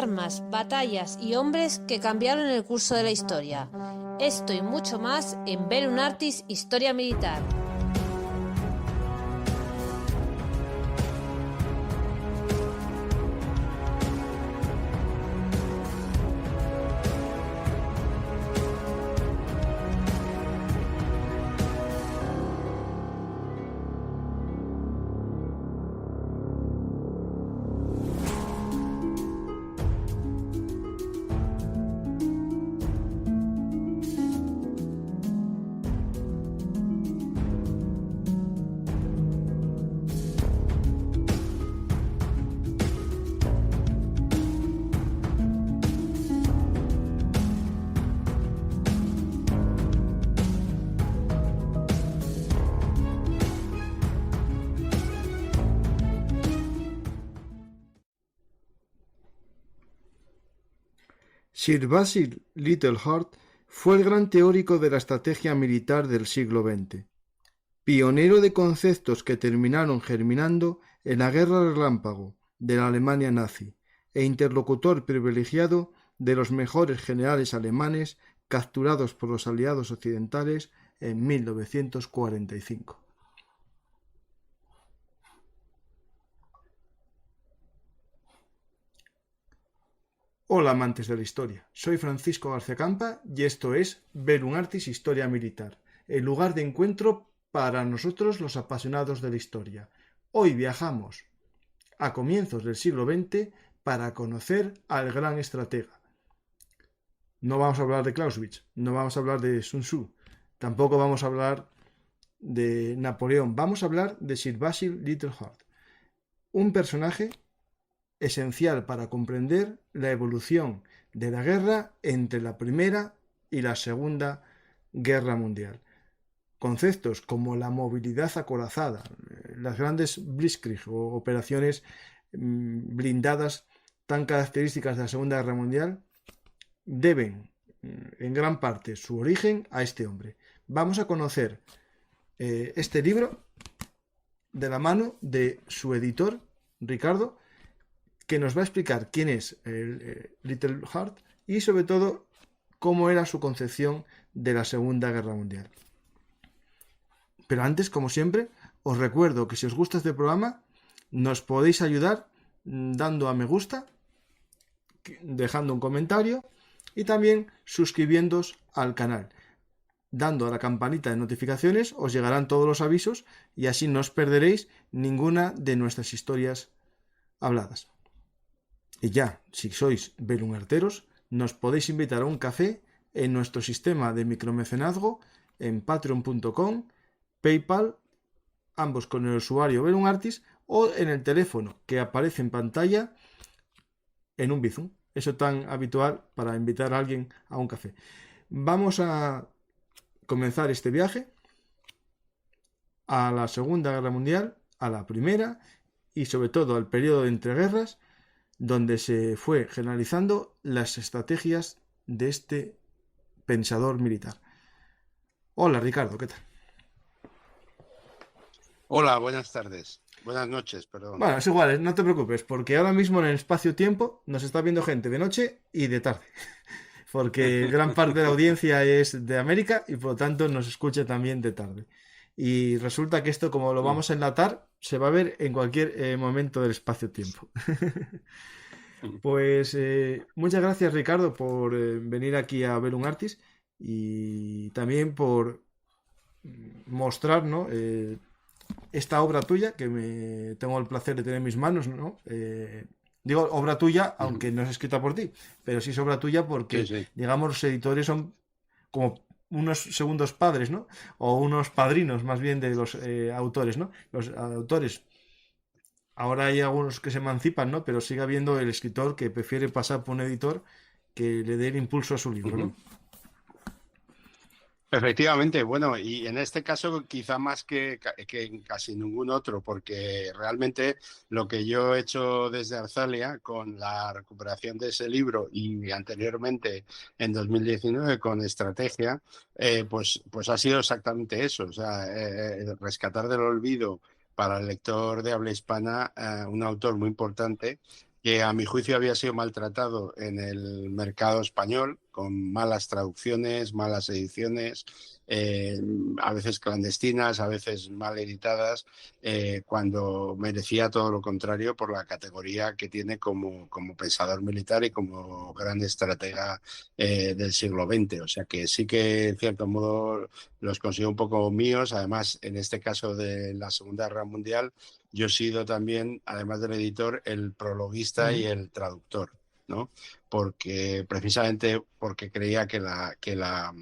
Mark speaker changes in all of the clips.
Speaker 1: armas, batallas y hombres que cambiaron el curso de la historia. Esto y mucho más en Velum Artis Historia Militar.
Speaker 2: Sir Basil Littleheart fue el gran teórico de la estrategia militar del siglo XX, pionero de conceptos que terminaron germinando en la Guerra Relámpago de la Alemania nazi e interlocutor privilegiado de los mejores generales alemanes capturados por los aliados occidentales en 1945. Hola amantes de la historia, soy Francisco García Campa y esto es Velum Artis Historia Militar, el lugar de encuentro para nosotros los apasionados de la historia. Hoy viajamos a comienzos del siglo XX para conocer al gran estratega. No vamos a hablar de Clausewitz, no vamos a hablar de Sun Tzu, tampoco vamos a hablar de Napoleón, vamos a hablar de Sir Basil Littleheart, un personaje esencial para comprender la evolución de la guerra entre la Primera y la Segunda Guerra Mundial. Conceptos como la movilidad acorazada, las grandes Blitzkrieg o operaciones blindadas tan características de la Segunda Guerra Mundial deben en gran parte su origen a este hombre. Vamos a conocer este libro de la mano de su editor, Ricardo, que nos va a explicar quién es Littleheart y sobre todo cómo era su concepción de la Segunda Guerra Mundial. Pero antes, como siempre, os recuerdo que si os gusta este programa, nos podéis ayudar dando a me gusta, dejando un comentario y también suscribiéndoos al canal. Dando a la campanita de notificaciones os llegarán todos los avisos y así no os perderéis ninguna de nuestras historias habladas. Y ya, si sois velunarteros, nos podéis invitar a un café en nuestro sistema de micromecenazgo en patreon.com, PayPal, ambos con el usuario Velum Artis, o en el teléfono que aparece en pantalla en un Bizum. Eso tan habitual para invitar a alguien a un café. Vamos a comenzar este viaje a la Segunda Guerra Mundial, a la Primera y sobre todo al periodo de entreguerras, donde se fue generalizando las estrategias de este pensador militar. Hola Ricardo, ¿qué tal?
Speaker 3: Hola, buenas tardes. Buenas noches, perdón.
Speaker 2: Bueno, es igual, no te preocupes, porque ahora mismo en el espacio-tiempo nos está viendo gente de noche y de tarde, porque gran parte de la audiencia es de América y por lo tanto nos escucha también de tarde. Y resulta que esto, como lo vamos a enlatar, se va a ver en cualquier momento del espacio-tiempo. Pues muchas gracias Ricardo por venir aquí a Velum Artis y también por mostrar, ¿no? Esta obra tuya que tengo el placer de tener en mis manos, ¿no? Digo obra tuya, aunque no es escrita por ti, pero sí es obra tuya porque,
Speaker 3: Sí.
Speaker 2: digamos, los editores son como unos segundos padres, ¿no? O unos padrinos, más bien, de los autores, ¿no? Los autores. Ahora hay algunos que se emancipan, ¿no? Pero sigue habiendo el escritor que prefiere pasar por un editor que le dé el impulso a su libro, ¿no?
Speaker 3: Efectivamente, bueno, y en este caso quizá más que en casi ningún otro, porque realmente lo que yo he hecho desde Arzalia con la recuperación de ese libro y anteriormente en 2019 con Estrategia, pues ha sido exactamente eso, o sea, rescatar del olvido para el lector de habla hispana un autor muy importante que a mi juicio había sido maltratado en el mercado español, con malas traducciones, malas ediciones, a veces clandestinas, a veces mal editadas, cuando merecía todo lo contrario por la categoría que tiene como pensador militar y como gran estratega del siglo XX. O sea que sí que, en cierto modo, los considero un poco míos. Además, en este caso de la Segunda Guerra Mundial, yo he sido también, además del editor, el prologuista y el traductor, ¿no? Porque precisamente porque creía que la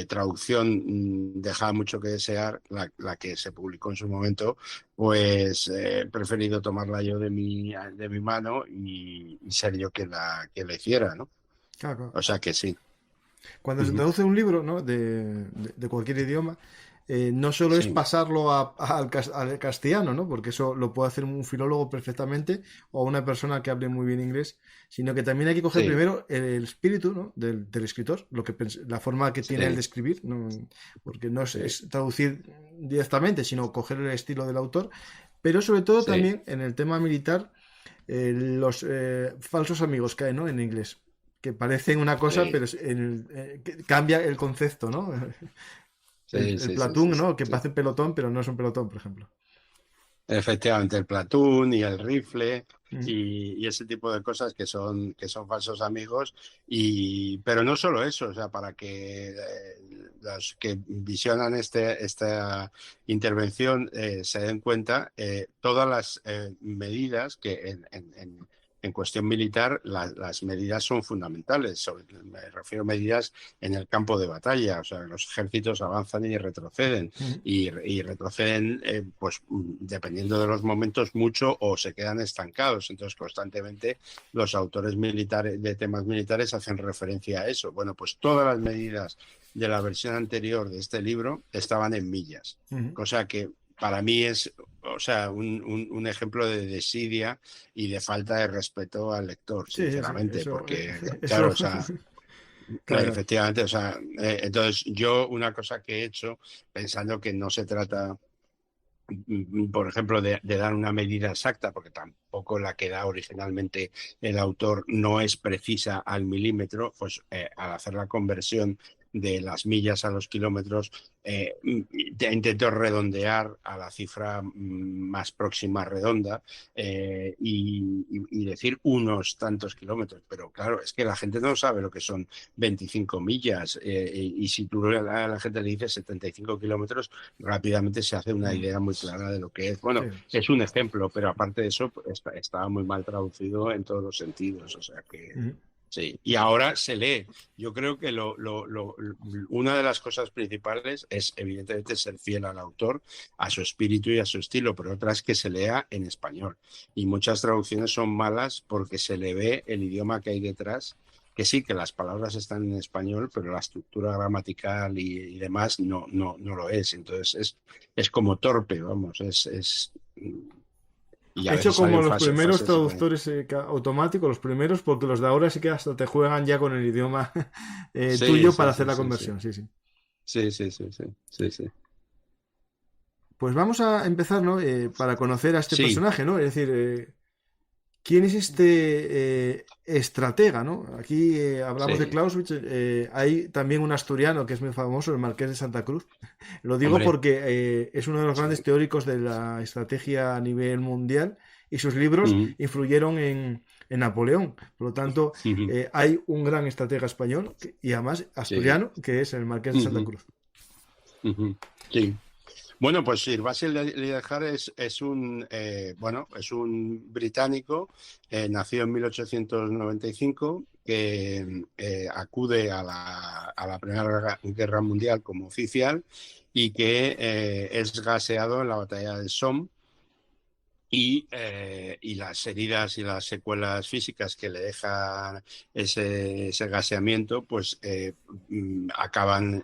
Speaker 3: traducción dejaba mucho que desear, la que se publicó en su momento, pues he preferido tomarla yo de mi mano y ser yo que la hiciera, ¿no?
Speaker 2: Claro, claro.
Speaker 3: O sea que sí.
Speaker 2: Cuando se
Speaker 3: Ujú.
Speaker 2: traduce un libro, ¿no? de cualquier idioma, no solo es
Speaker 3: Sí,
Speaker 2: pasarlo al castellano, ¿no? Porque eso lo puede hacer un filólogo perfectamente o una persona que hable muy bien inglés, sino que también hay que coger
Speaker 3: sí,
Speaker 2: primero el espíritu, ¿no? del escritor, la forma que tiene él de
Speaker 3: sí,
Speaker 2: escribir, ¿no? Porque no es,
Speaker 3: sí,
Speaker 2: es traducir directamente, sino coger el estilo del autor, pero sobre todo
Speaker 3: sí,
Speaker 2: también en el tema militar, los falsos amigos que hay, ¿no? En inglés, que parecen una cosa,
Speaker 3: sí,
Speaker 2: pero que cambia el concepto, ¿no?
Speaker 3: sí,
Speaker 2: El
Speaker 3: sí, sí, sí,
Speaker 2: platoon,
Speaker 3: sí,
Speaker 2: ¿no? Que
Speaker 3: sí.
Speaker 2: parece pelotón, pero no es un pelotón, por ejemplo.
Speaker 3: Efectivamente, el platón y el rifle
Speaker 2: Mm.
Speaker 3: y ese tipo de cosas que son falsos amigos. Pero no solo eso, o sea, para que los que visionan esta intervención se den cuenta, todas las medidas que en cuestión militar, las medidas son fundamentales. Me refiero a medidas en el campo de batalla, o sea, los ejércitos avanzan y retroceden
Speaker 2: Mm.
Speaker 3: y retroceden, pues dependiendo de los momentos, mucho o se quedan estancados. Entonces, constantemente los autores militares de temas militares hacen referencia a eso. Bueno, pues todas las medidas de la versión anterior de este libro estaban en millas,
Speaker 2: Mm.
Speaker 3: cosa que para mí es, o sea, un ejemplo de desidia y de falta de respeto al lector,
Speaker 2: Sí, sí, sí,
Speaker 3: sinceramente,
Speaker 2: eso,
Speaker 3: porque,
Speaker 2: eso,
Speaker 3: claro, o sea,
Speaker 2: claro,
Speaker 3: efectivamente, o sea, entonces yo una cosa que he hecho, pensando que no se trata, por ejemplo, de dar una medida exacta, porque tampoco la que da originalmente el autor no es precisa al milímetro, pues al hacer la conversión de las millas a los kilómetros, intento redondear a la cifra más próxima redonda y decir unos tantos kilómetros. Pero claro, es que la gente no sabe lo que son 25 millas y si tú a la gente le dices 75 kilómetros, rápidamente se hace una
Speaker 2: mm,
Speaker 3: idea muy clara de lo que es.
Speaker 2: sí.
Speaker 3: Bueno, es un ejemplo, pero aparte de eso, estaba muy mal traducido en todos los sentidos. O sea que
Speaker 2: Mm.
Speaker 3: sí. Y ahora se lee. Yo creo que una de las cosas principales es, evidentemente, ser fiel al autor, a su espíritu y a su estilo, pero otra es que se lea en español. Y muchas traducciones son malas porque se le ve el idioma que hay detrás, que sí, que las palabras están en español, pero la estructura gramatical y demás no lo es. Entonces es como torpe, vamos, y a
Speaker 2: Hecho
Speaker 3: veces salen
Speaker 2: como los
Speaker 3: frases,
Speaker 2: primeros
Speaker 3: frases
Speaker 2: traductores automáticos, los primeros, porque los de ahora sí que hasta te juegan ya con el idioma
Speaker 3: sí,
Speaker 2: tuyo para
Speaker 3: sí,
Speaker 2: hacer
Speaker 3: sí,
Speaker 2: la
Speaker 3: sí, sí.
Speaker 2: conversión, sí, sí.
Speaker 3: Sí, sí, sí, sí, sí, sí.
Speaker 2: Pues vamos a empezar, ¿no? Para conocer a este
Speaker 3: Sí,
Speaker 2: personaje, ¿no? Es decir, ¿quién es este estratega, ¿no? Aquí hablamos de
Speaker 3: sí.
Speaker 2: Clausewitz, hay también un asturiano que es muy famoso, el Marqués de Santa Cruz. Lo digo
Speaker 3: Hombre,
Speaker 2: porque es uno de los grandes
Speaker 3: sí.
Speaker 2: teóricos de la estrategia a nivel mundial y sus libros
Speaker 3: Ujú,
Speaker 2: influyeron en Napoleón. Por lo tanto,
Speaker 3: ujú,
Speaker 2: hay un gran estratega español y además
Speaker 3: sí.
Speaker 2: asturiano que es el Marqués de Santa
Speaker 3: Ujú,
Speaker 2: Cruz.
Speaker 3: ujú, sí. Bueno, pues Sir Basil Liddell es un británico, nacido en 1895, que acude a la Primera Guerra Mundial como oficial y que es gaseado en la batalla del Somme. Y las heridas y las secuelas físicas que le deja ese gaseamiento, pues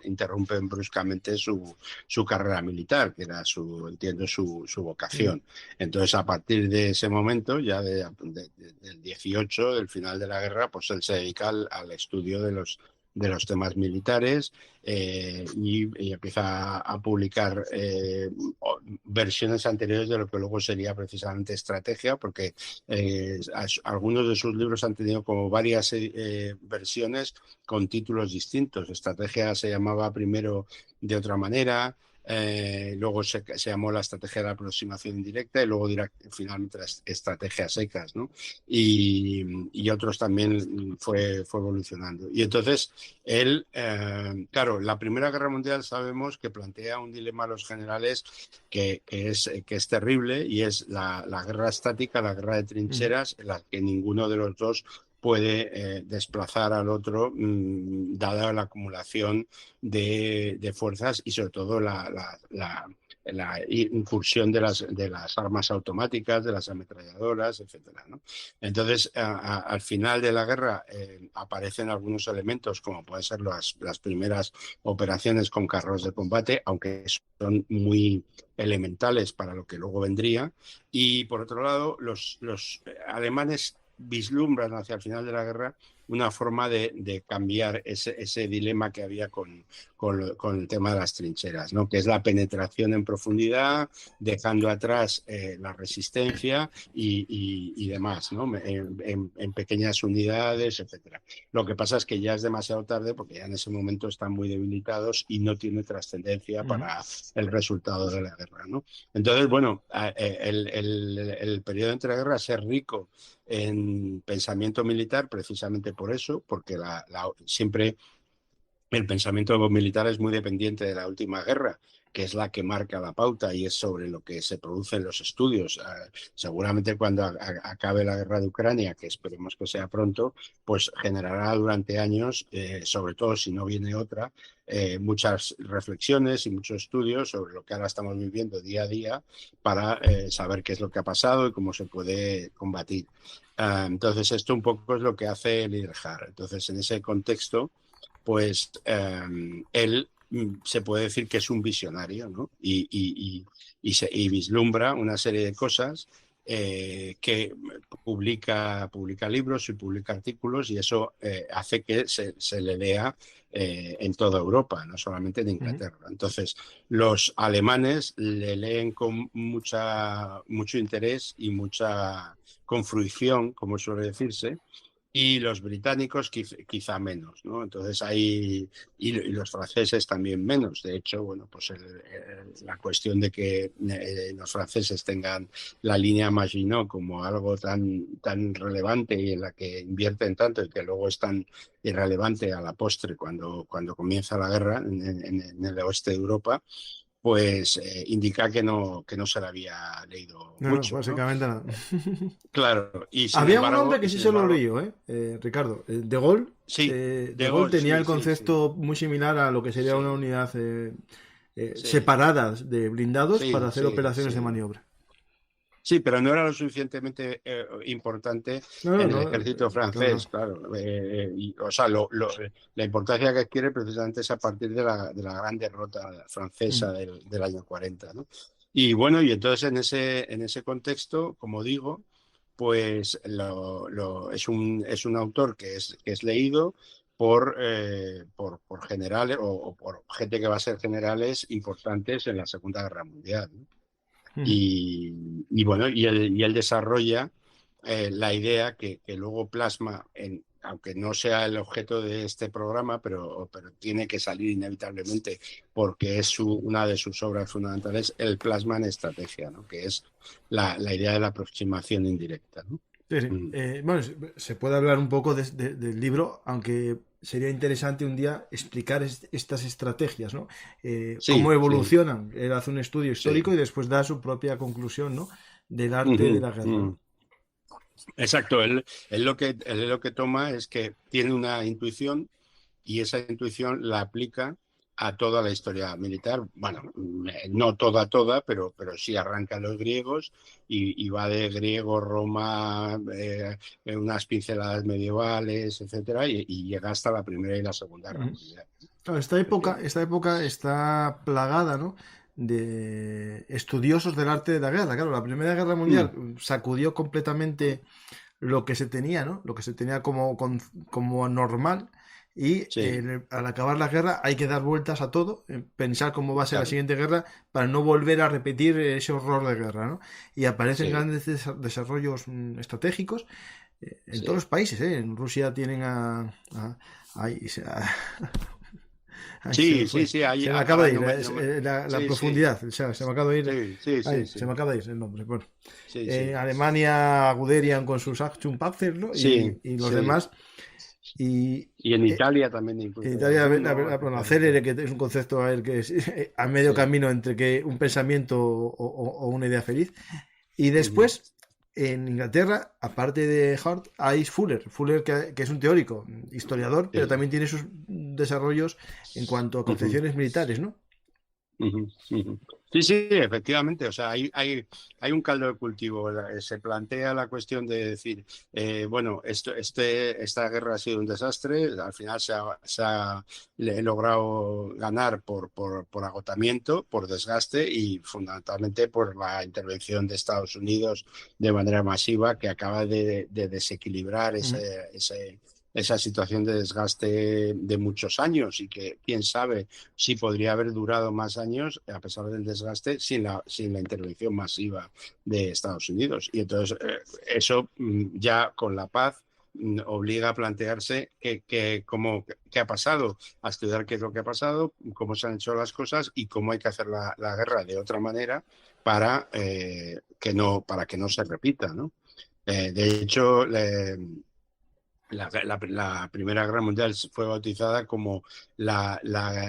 Speaker 3: interrumpen bruscamente su carrera militar, que era entiendo, su
Speaker 2: Mm.
Speaker 3: vocación. Entonces, a partir de ese momento, ya del 18, del final de la guerra, pues él se dedica al estudio de los temas militares y empieza a publicar versiones anteriores de lo que luego sería precisamente estrategia, porque algunos de sus libros han tenido como varias versiones con títulos distintos. Estrategia se llamaba primero de otra manera. Luego se llamó la estrategia de la aproximación indirecta y luego finalmente la estrategia secas, ¿no? Y otros también fue evolucionando. Y entonces él, claro, la Primera Guerra Mundial sabemos que plantea un dilema a los generales que es terrible, y es la guerra estática, la guerra de trincheras, en la que ninguno de los dos puede desplazar al otro, dada la acumulación de fuerzas y sobre todo la incursión de las armas automáticas, de las ametralladoras, etcétera, ¿no? Entonces, al final de la guerra aparecen algunos elementos, como pueden ser las primeras operaciones con carros de combate, aunque son muy elementales para lo que luego vendría. Y por otro lado, los alemanes vislumbran hacia el final de la guerra una forma de cambiar ese dilema que había con el tema de las trincheras, ¿no? Que es la penetración en profundidad, dejando atrás la resistencia y demás, ¿no? En pequeñas unidades, etcétera. Lo que pasa es que ya es demasiado tarde, porque ya en ese momento están muy debilitados y no tiene trascendencia para el resultado de la guerra, ¿no? Entonces, bueno, el periodo entre guerras es rico en pensamiento militar, precisamente por eso, porque siempre el pensamiento militar es muy dependiente de la última guerra, que es la que marca la pauta y es sobre lo que se producen los estudios. Seguramente cuando acabe la guerra de Ucrania, que esperemos que sea pronto, pues generará durante años, sobre todo si no viene otra, muchas reflexiones y muchos estudios sobre lo que ahora estamos viviendo día a día para saber qué es lo que ha pasado y cómo se puede combatir. Entonces, esto un poco es lo que hace Liderjar. Entonces, en ese contexto, pues él se puede decir que es un visionario, ¿no? Y vislumbra una serie de cosas, que publica libros y publica artículos, y eso hace que se le lea en toda Europa, no solamente en Inglaterra. Entonces, los alemanes le leen con mucho interés y con fruición, como suele decirse, y los británicos quizá menos, ¿no? Entonces y los franceses también menos. De hecho, bueno, pues la cuestión de que los franceses tengan la línea Maginot como algo tan relevante y en la que invierten tanto, y que luego es tan irrelevante a la postre cuando comienza la guerra en el oeste de Europa, pues indica que no se la había leído mucho,
Speaker 2: básicamente
Speaker 3: ¿no?
Speaker 2: nada.
Speaker 3: Claro, y
Speaker 2: Había un hombre que sí se lo leyó, Ricardo. De Gaulle.
Speaker 3: Sí,
Speaker 2: De Gaulle tenía el concepto muy similar a lo que sería una unidad separada de blindados para hacer operaciones de maniobra.
Speaker 3: Sí, pero no era lo suficientemente importante en el ejército francés, claro. O sea, la importancia que adquiere precisamente es a partir de la gran derrota francesa del año 40, ¿no? Y bueno, y entonces en ese contexto, como digo, pues es un autor que es leído por generales o por gente que va a ser generales importantes en la Segunda Guerra Mundial, ¿no? Y bueno, y él desarrolla la idea que luego plasma, aunque no sea el objeto de este programa, pero tiene que salir inevitablemente porque es una de sus obras fundamentales, el plasma en estrategia, ¿no? Que es la idea de la aproximación indirecta, ¿no?
Speaker 2: Sí. Bueno, se puede hablar un poco del libro, aunque sería interesante un día explicar estas estrategias, ¿no? Cómo evolucionan. Él hace un estudio histórico y después da su propia conclusión, ¿no? Del arte de la guerra.
Speaker 3: Exacto. Él lo que toma es que tiene una intuición, y esa intuición la aplica a toda la historia militar. Bueno, no toda, pero sí arranca los griegos y va de griego, Roma, unas pinceladas medievales, etcétera, y llega hasta la Primera y la Segunda Guerra Mundial.
Speaker 2: Claro, esta época está plagada, ¿no?, de estudiosos del arte de la guerra. Claro, la Primera Guerra Mundial sacudió completamente lo que se tenía, ¿no?, lo que se tenía como normal. y
Speaker 3: Sí,
Speaker 2: al acabar la guerra hay que dar vueltas a todo, pensar cómo va a ser la
Speaker 3: claro,
Speaker 2: siguiente guerra para no volver a repetir ese horror de guerra, ¿no? Y aparecen
Speaker 3: sí,
Speaker 2: grandes desarrollos estratégicos en todos
Speaker 3: sí.
Speaker 2: los países, ¿eh? En Rusia tienen ahí ay, se me
Speaker 3: Sí, sí,
Speaker 2: fue.
Speaker 3: sí, ahí
Speaker 2: Se me acaba
Speaker 3: ahora
Speaker 2: de ir. la
Speaker 3: sí, sí,
Speaker 2: profundidad. O sea, se me acaba de ir.
Speaker 3: sí, sí, sí,
Speaker 2: Ay, se
Speaker 3: sí,
Speaker 2: me acaba de ir el nombre. Bueno,
Speaker 3: sí, sí,
Speaker 2: Alemania, Guderian con sus Action Panzer, ¿no?
Speaker 3: sí,
Speaker 2: Y los
Speaker 3: sí.
Speaker 2: demás. Y
Speaker 3: Y en
Speaker 2: eh,
Speaker 3: Italia también
Speaker 2: en
Speaker 3: incluso
Speaker 2: Italia,
Speaker 3: alguno,
Speaker 2: bueno,
Speaker 3: etcétera.
Speaker 2: Célere, que es un concepto a ver, que es a medio
Speaker 3: Sí.
Speaker 2: camino entre que un pensamiento o una idea feliz. Y
Speaker 3: Ujú,
Speaker 2: después, en Inglaterra, aparte de Hart, hay Fuller. Fuller, que es un teórico, historiador, pero
Speaker 3: sí.
Speaker 2: también tiene sus desarrollos en cuanto a
Speaker 3: Ujú.
Speaker 2: concepciones militares, ¿no?
Speaker 3: Ujú, ujú. Sí, sí, efectivamente. O sea, hay un caldo de cultivo, ¿verdad? Se plantea la cuestión de decir, bueno, esta guerra ha sido un desastre, al final le he logrado ganar por agotamiento, por desgaste y fundamentalmente por la intervención de Estados Unidos de manera masiva que acaba de desequilibrar
Speaker 2: Mm.
Speaker 3: esa situación de desgaste de muchos años y que, quién sabe, sí podría haber durado más años, a pesar del desgaste, sin la intervención masiva de Estados Unidos. Y entonces eso ya con la paz obliga a plantearse qué ha pasado, a estudiar qué es lo que ha pasado, cómo se han hecho las cosas y cómo hay que hacer la guerra de otra manera para que no se repita, ¿no? De hecho, la Primera Guerra Mundial fue bautizada como la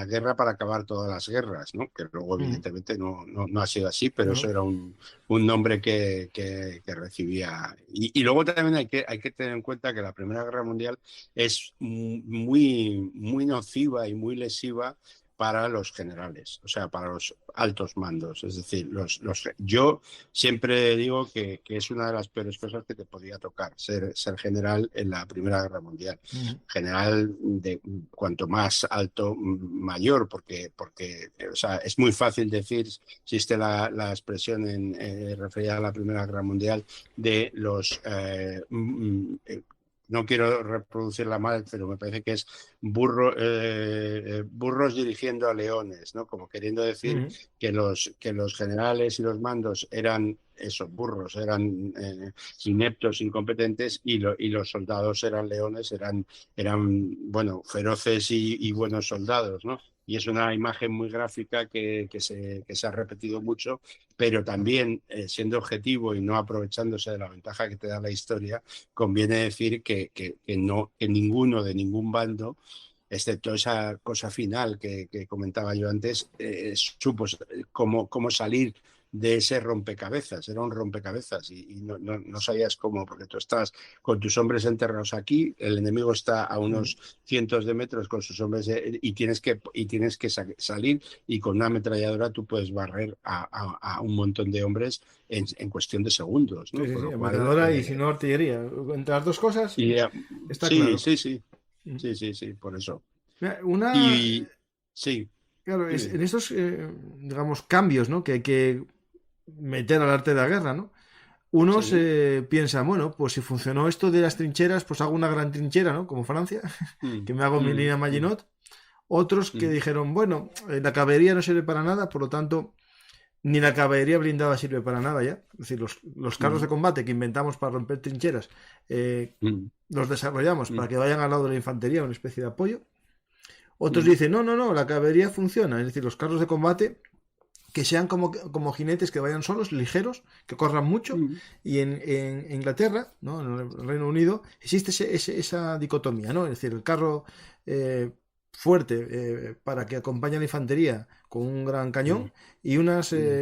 Speaker 3: guerra para acabar todas las guerras, ¿no? Que luego
Speaker 2: Mm.
Speaker 3: evidentemente no ha sido así, pero
Speaker 2: No,
Speaker 3: eso
Speaker 2: no.
Speaker 3: era un nombre que recibía. Y luego también hay que tener en cuenta que la Primera Guerra Mundial es muy nociva y muy lesiva para los generales, o sea, para los altos mandos. Es decir, yo siempre digo que es una de las peores cosas que te podía tocar, ser general en la Primera Guerra Mundial.
Speaker 2: Mm.
Speaker 3: General de cuanto más alto, mayor, o sea, es muy fácil decir, existe la expresión referida a la Primera Guerra Mundial de no quiero reproducirla mal, pero me parece que es burros dirigiendo a leones, ¿no? Como queriendo decir
Speaker 2: Mm.
Speaker 3: que los generales y los mandos eran esos burros, eran ineptos, incompetentes, y los soldados eran leones, bueno, feroces y buenos soldados, ¿no? Y es una imagen muy gráfica que se ha repetido mucho, pero también, siendo objetivo y no aprovechándose de la ventaja que te da la historia, conviene decir que ninguno de ningún bando, excepto esa cosa final que comentaba yo antes, supo cómo salir de ese rompecabezas. Era un rompecabezas y no sabías cómo, porque tú estás con tus hombres enterrados aquí, el enemigo está a
Speaker 2: Mm.
Speaker 3: unos cientos de metros con sus hombres y tienes que salir, y con una ametralladora tú puedes barrer a un montón de hombres en cuestión de segundos,
Speaker 2: Sí,
Speaker 3: ¿no?
Speaker 2: sí,
Speaker 3: Con
Speaker 2: sí,
Speaker 3: lo cual,
Speaker 2: ametralladora y si no artillería. Entre las dos cosas,
Speaker 3: y,
Speaker 2: está
Speaker 3: sí,
Speaker 2: claro.
Speaker 3: sí, sí,
Speaker 2: Mm.
Speaker 3: sí, sí, sí, por eso.
Speaker 2: Mira, una,
Speaker 3: Y sí,
Speaker 2: claro, es
Speaker 3: dime.
Speaker 2: en estos, digamos, cambios, ¿no? Que hay que meter al arte de la guerra, ¿no? Unos
Speaker 3: Sí.
Speaker 2: piensan, bueno, pues si funcionó esto de las trincheras, pues hago una gran trinchera, ¿no? Como Francia,
Speaker 3: Mm,
Speaker 2: que me hago mi
Speaker 3: mm,
Speaker 2: línea
Speaker 3: mm,
Speaker 2: Maginot. Otros que
Speaker 3: mm,
Speaker 2: dijeron, bueno, la caballería no sirve para nada, por lo tanto, ni la caballería blindada sirve para nada ya. Es decir, los carros de
Speaker 3: mm,
Speaker 2: combate que inventamos para romper trincheras,
Speaker 3: mm,
Speaker 2: los desarrollamos para
Speaker 3: mm,
Speaker 2: que vayan al lado de la infantería, una especie de apoyo. Otros
Speaker 3: mm,
Speaker 2: dicen, no, no, no, la caballería funciona. Es decir, los carros de combate que sean como jinetes que vayan solos, ligeros, que corran mucho.
Speaker 3: mm,
Speaker 2: Y en Inglaterra, ¿no? En el Reino Unido, existe esa dicotomía, ¿no? Es decir, el carro fuerte para que acompañe a la infantería con un gran
Speaker 3: mm,
Speaker 2: cañón y unos
Speaker 3: mm,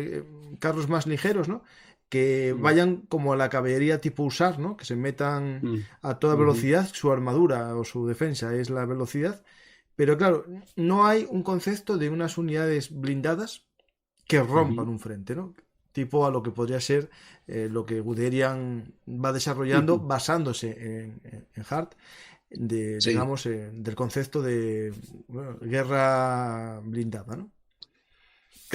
Speaker 2: carros más ligeros, ¿no? Que
Speaker 3: mm,
Speaker 2: vayan como a la caballería tipo usar, ¿no? Que se metan
Speaker 3: mm,
Speaker 2: a toda
Speaker 3: mhm,
Speaker 2: velocidad, su armadura o su defensa es la velocidad, pero claro, no hay un concepto de unas unidades blindadas que rompan
Speaker 3: mhm,
Speaker 2: un frente, ¿no? Tipo a lo que podría ser lo que Guderian va desarrollando
Speaker 3: mhm.
Speaker 2: basándose en Hart,
Speaker 3: Sí.
Speaker 2: digamos, del concepto de bueno, guerra blindada, ¿no?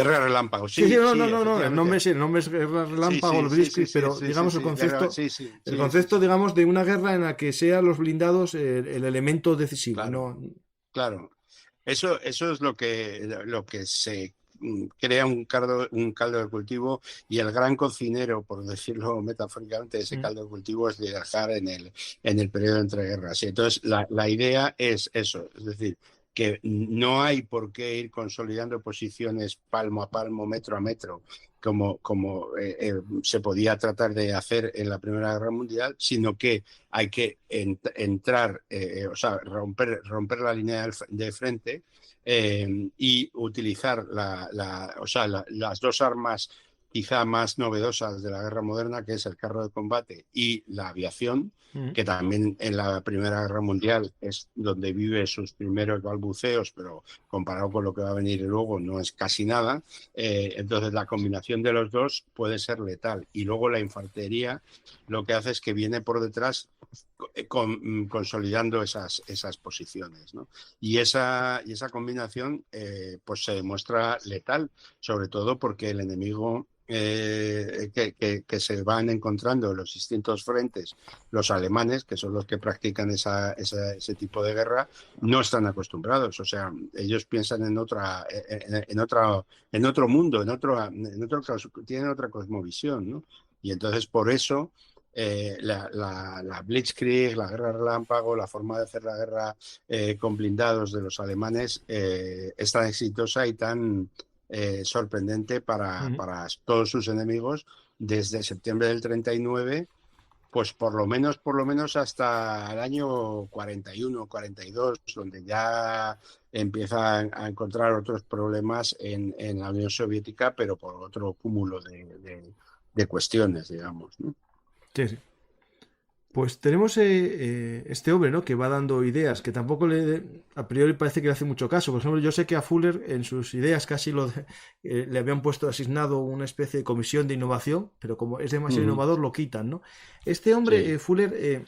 Speaker 3: Guerra Relámpago,
Speaker 2: Sí,
Speaker 3: sí,
Speaker 2: no,
Speaker 3: sí,
Speaker 2: no, no, no,
Speaker 3: efectivamente.
Speaker 2: el nombre es Guerra
Speaker 3: Sí,
Speaker 2: Relámpago, el
Speaker 3: sí, sí, sí,
Speaker 2: Blitzkrieg,
Speaker 3: sí,
Speaker 2: pero
Speaker 3: sí, sí,
Speaker 2: digamos
Speaker 3: sí, guerra,
Speaker 2: el
Speaker 3: sí, sí,
Speaker 2: concepto,
Speaker 3: sí,
Speaker 2: digamos, de una guerra en la que sean los blindados el elemento decisivo,
Speaker 3: claro,
Speaker 2: ¿no?
Speaker 3: claro. Eso es lo que se crea un caldo de cultivo y el gran cocinero, por decirlo metafóricamente, de ese
Speaker 2: Mm,
Speaker 3: caldo de cultivo es viajar en el periodo entre guerras. Y entonces la idea es eso, es decir, que no hay por qué ir consolidando posiciones palmo a palmo, metro a metro, como se podía tratar de hacer en la Primera Guerra Mundial, sino que hay que entrar, o sea, romper la línea de frente y utilizar o sea, las dos armas quizá más novedosas de la guerra moderna, que es el carro de combate y la aviación,
Speaker 2: mm.
Speaker 3: que también en la Primera Guerra Mundial es donde vive sus primeros balbuceos, pero comparado con lo que va a venir luego no es casi nada. Entonces la combinación de los dos puede ser letal. Y luego la infantería lo que hace es que viene por detrás consolidando esas posiciones, ¿no? Y esa combinación pues se demuestra letal, sobre todo porque el enemigo que se van encontrando en los distintos frentes, los alemanes, que son los que practican ese tipo de guerra, no están acostumbrados. O sea, ellos piensan en otro mundo, tienen otra cosmovisión, ¿no? Y entonces por eso la Blitzkrieg, la guerra relámpago, la forma de hacer la guerra con blindados de los alemanes es tan exitosa y tan sorprendente
Speaker 2: Mm.
Speaker 3: para todos sus enemigos desde septiembre del 39, pues por lo menos hasta el año 41, 42, donde ya empiezan a encontrar otros problemas en la Unión Soviética, pero por otro cúmulo de cuestiones, digamos, ¿no?
Speaker 2: Sí, sí. Pues tenemos este hombre, ¿no? Que va dando ideas, que tampoco a priori parece que le hace mucho caso. Por ejemplo, yo sé que a Fuller en sus ideas casi le habían puesto asignado una especie de comisión de innovación, pero como es demasiado
Speaker 3: Ujú.
Speaker 2: innovador lo quitan, ¿no? Este hombre,
Speaker 3: Sí.
Speaker 2: Fuller,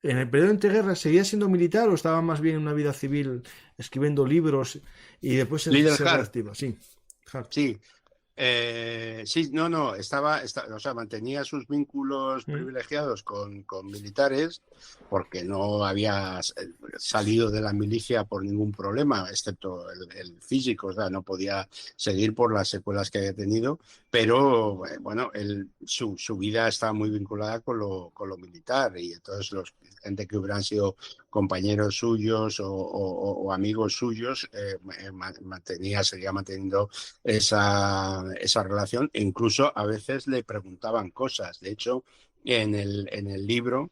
Speaker 2: en el periodo de entreguerras, ¿seguía siendo militar o estaba más bien en una vida civil escribiendo libros y después
Speaker 3: Líder
Speaker 2: se
Speaker 3: Hart,
Speaker 2: reactiva? Sí, Hart.
Speaker 3: sí. Sí, no, no, o sea, mantenía sus vínculos
Speaker 2: Mm,
Speaker 3: privilegiados con militares porque no había salido de la milicia por ningún problema, excepto el físico, o sea, no podía seguir por las secuelas que había tenido, pero bueno, su vida estaba muy vinculada con lo militar y entonces gente que hubieran sido compañeros suyos o amigos suyos seguía manteniendo esa relación e incluso a veces le preguntaban cosas. De hecho, en el libro,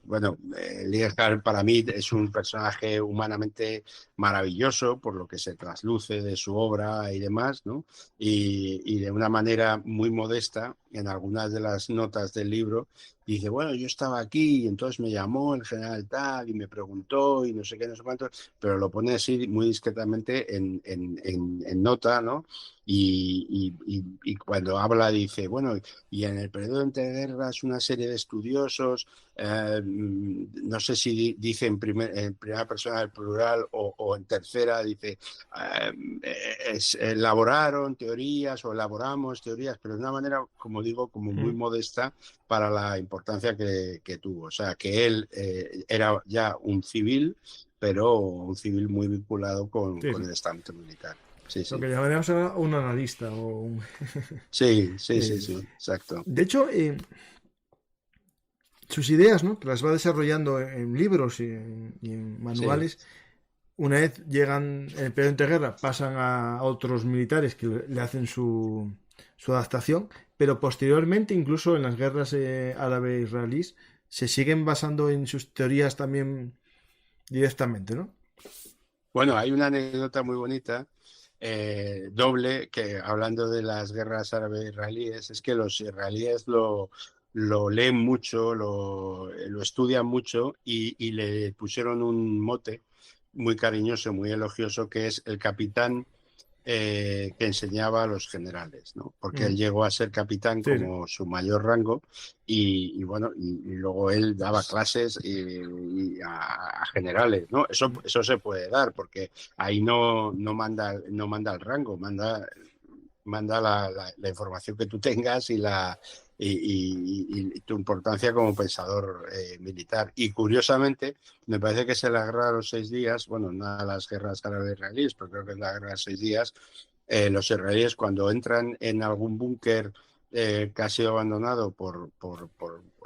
Speaker 3: bueno, Liebherr para mí es un personaje humanamente maravilloso por lo que se trasluce de su obra y demás, ¿no? Y de una manera muy modesta, en algunas de las notas del libro, dice, bueno, yo estaba aquí y entonces me llamó el general tal y me preguntó y no sé qué, no sé cuánto, pero lo pone así muy discretamente en nota, ¿no? Y cuando habla dice, bueno, y en el periodo entre guerras una serie de estudiosos, no sé si dice en primera persona del plural o en tercera, dice, elaboraron teorías o elaboramos teorías, pero de una manera, como digo, como muy
Speaker 2: mm.
Speaker 3: modesta para la importancia que tuvo. O sea, que él era ya un civil, pero un civil muy vinculado
Speaker 2: Sí,
Speaker 3: con
Speaker 2: sí.
Speaker 3: el estamento militar. Sí,
Speaker 2: Lo
Speaker 3: sí.
Speaker 2: que llamaríamos ahora un analista o un...
Speaker 3: Sí, sí,
Speaker 2: Sí,
Speaker 3: sí,
Speaker 2: sí.
Speaker 3: sí, exacto.
Speaker 2: De hecho, sus ideas, ¿no? Que las va desarrollando en libros y en
Speaker 3: Sí.
Speaker 2: manuales, una vez llegan en el periodo de entreguerra, pasan a otros militares que le hacen su adaptación, pero posteriormente, incluso en las guerras árabe-israelíes, se siguen basando en sus teorías también directamente, ¿no?
Speaker 3: Bueno, hay una anécdota muy bonita, doble, que hablando de las guerras árabe-israelíes, es que los israelíes lo leen mucho, lo estudian mucho y le pusieron un mote muy cariñoso, muy elogioso, que es el capitán que enseñaba a los generales, ¿no? Porque él
Speaker 2: Mm.
Speaker 3: llegó a ser capitán
Speaker 2: Sí, sí.
Speaker 3: como su mayor rango y bueno, y luego él daba clases a generales, ¿no? Eso se puede dar porque ahí no manda el rango, manda la información que tú tengas y tu importancia como pensador militar. Y curiosamente, me parece que es en la guerra de los 6 días, bueno, no las guerras árabe-israelíes, pero creo que es la guerra de los 6 días, los israelíes cuando entran en algún búnker que ha sido abandonado por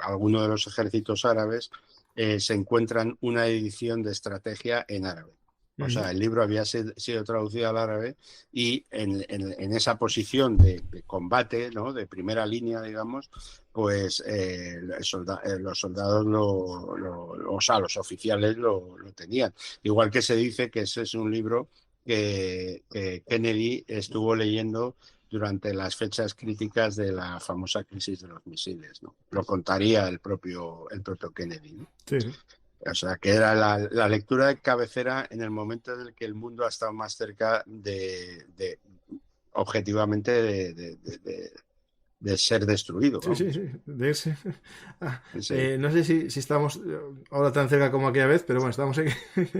Speaker 3: alguno de los ejércitos árabes, se encuentran una edición de estrategia en árabe. O
Speaker 2: Ujú.
Speaker 3: sea, el libro había sido traducido al árabe y en esa posición de combate, ¿no? De primera línea, digamos, pues los soldados, o sea, los oficiales lo tenían. Igual que se dice que ese es un libro que Kennedy estuvo leyendo durante las fechas críticas de la famosa crisis de los misiles, ¿no? Lo contaría el propio Kennedy, ¿no?
Speaker 2: Sí, sí.
Speaker 3: O sea, que era la lectura de cabecera en el momento en el que el mundo ha estado más cerca objetivamente, de ser destruido,
Speaker 2: Sí, sí,
Speaker 3: vamos.
Speaker 2: sí, de ese. Ah,
Speaker 3: Sí,
Speaker 2: no sé si estamos ahora tan cerca como aquella vez, pero bueno, estamos aquí.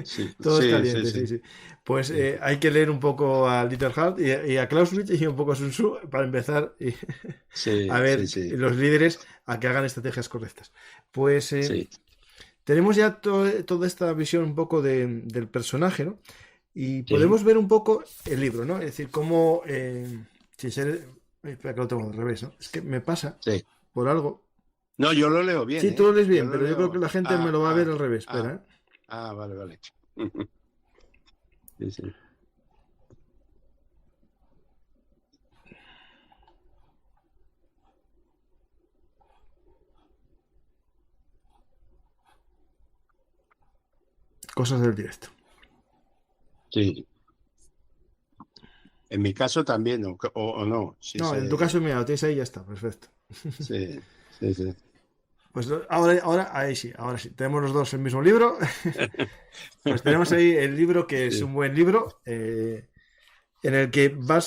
Speaker 3: sí,
Speaker 2: Todo es
Speaker 3: sí, sí,
Speaker 2: caliente, sí,
Speaker 3: sí,
Speaker 2: sí. Pues
Speaker 3: sí,
Speaker 2: hay que leer un poco a Little Heart y a Clausewitz y un poco a Sun Tzu para empezar y a
Speaker 3: sí, sí,
Speaker 2: ver
Speaker 3: sí,
Speaker 2: los líderes a que hagan estrategias correctas. Pues
Speaker 3: sí,
Speaker 2: tenemos ya toda esta visión un poco del personaje, ¿no? Y
Speaker 3: sí,
Speaker 2: podemos ver un poco el libro, ¿no? Es decir, cómo... si ser... espera que lo tengo al revés, ¿no? Es que me pasa
Speaker 3: sí.
Speaker 2: por algo.
Speaker 3: No, yo lo leo bien,
Speaker 2: Sí, tú lo
Speaker 3: ¿eh?
Speaker 2: lees
Speaker 3: Yo
Speaker 2: bien,
Speaker 3: lo
Speaker 2: pero yo creo que
Speaker 3: leo.
Speaker 2: la gente me lo va a ver al revés.
Speaker 3: Ah,
Speaker 2: Espera, ¿eh?
Speaker 3: vale, vale. Sí, sí.
Speaker 2: Cosas del directo.
Speaker 3: Sí. En mi caso también, o no, sí,
Speaker 2: No, en tu caso, mira, lo tienes ahí y ya está, perfecto.
Speaker 3: sí, sí, sí.
Speaker 2: Pues ahí sí, ahora sí. Tenemos los dos el mismo libro. Pues tenemos ahí el libro que es
Speaker 3: Sí,
Speaker 2: un buen libro. En el que va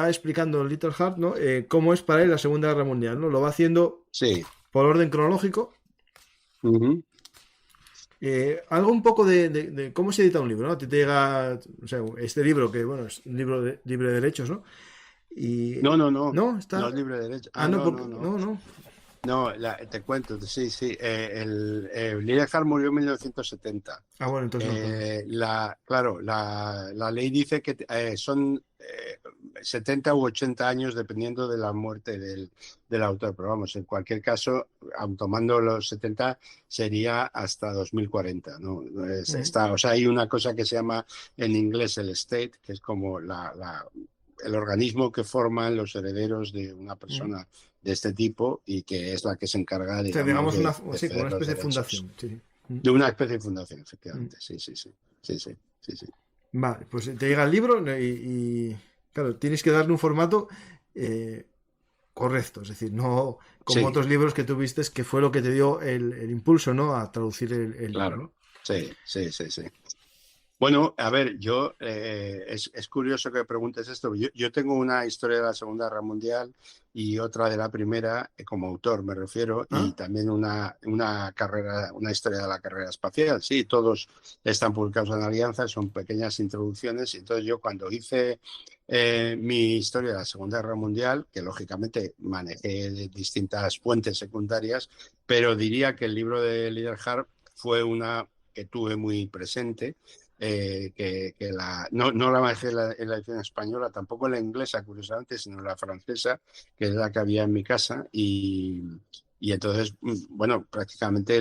Speaker 2: explicando Little Heart, ¿no? Cómo es para él la Segunda Guerra Mundial, ¿no? Lo va haciendo
Speaker 3: sí.
Speaker 2: por orden cronológico.
Speaker 3: Ujú.
Speaker 2: Algo un poco de cómo se edita un libro, ¿no? Te llega, o sea, este libro que, bueno, es un libro libre de derechos, ¿no? Y,
Speaker 3: No, no, no.
Speaker 2: ¿no?
Speaker 3: No
Speaker 2: Está...
Speaker 3: es libre de derecho.
Speaker 2: Ah,
Speaker 3: Ah,
Speaker 2: no,
Speaker 3: no,
Speaker 2: porque...
Speaker 3: no, no.
Speaker 2: No, no.
Speaker 3: No, te cuento, sí, sí. Lineker murió en 1970.
Speaker 2: Ah, bueno, entonces no, claro.
Speaker 3: Claro, la ley dice que son 70 u 80 años dependiendo de la muerte del autor, pero vamos, en cualquier caso, aun tomando los 70, sería hasta 2040, ¿no?
Speaker 2: Mm,
Speaker 3: O sea, hay una cosa que se llama en inglés el estate, que es como el organismo que forman los herederos de una
Speaker 2: mm.
Speaker 3: persona de este tipo y que es la que se encarga,
Speaker 2: O sea,
Speaker 3: digamos,
Speaker 2: digamos
Speaker 3: de
Speaker 2: sí, como
Speaker 3: ceder
Speaker 2: una
Speaker 3: los
Speaker 2: especie de
Speaker 3: derechos.
Speaker 2: fundación. Sí, sí. Mm,
Speaker 3: De una especie de fundación,
Speaker 2: mm.
Speaker 3: efectivamente. Sí, sí, sí. Sí, sí, sí, sí.
Speaker 2: Vale, pues te llega el libro claro, tienes que darle un formato eh, correcto, es decir, no como
Speaker 3: Sí,
Speaker 2: otros libros que tuviste, que fue lo que te dio el impulso, ¿no? A traducir el libro,
Speaker 3: claro.
Speaker 2: ¿no?
Speaker 3: Sí, sí, sí, sí. Bueno, a ver, es curioso que preguntes esto. Yo tengo una historia de la Segunda Guerra Mundial y otra de la Primera, como autor me refiero, y
Speaker 2: ¿Ah?
Speaker 3: también una carrera, una historia de la carrera espacial. Sí, todos están publicados en Alianza, son pequeñas introducciones. Y entonces yo cuando hice mi historia de la Segunda Guerra Mundial, que lógicamente manejé de distintas fuentes secundarias, pero diría que el libro de Liederhart fue una que tuve muy presente no la manejé en la edición española, tampoco en la inglesa, curiosamente, sino en la francesa, que es la que había en mi casa. Y entonces, bueno, prácticamente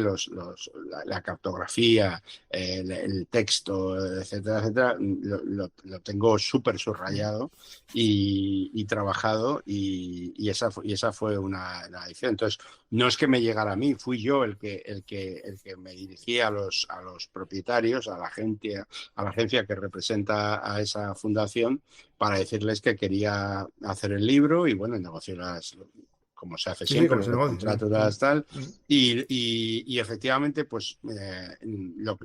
Speaker 3: la cartografía, el texto, etcétera, etcétera, lo tengo súper subrayado y trabajado y esa fue una edición. Entonces, no es que me llegara a mí, fui yo el que me dirigía a los propietarios, a la agencia que representa a esa fundación para decirles que quería hacer el libro y bueno, negociar como se hace
Speaker 2: Sí, sí, con
Speaker 3: siempre,
Speaker 2: ese
Speaker 3: los
Speaker 2: negocio, sí.
Speaker 3: contratos tal.
Speaker 2: Mm, mm.
Speaker 3: Y efectivamente, pues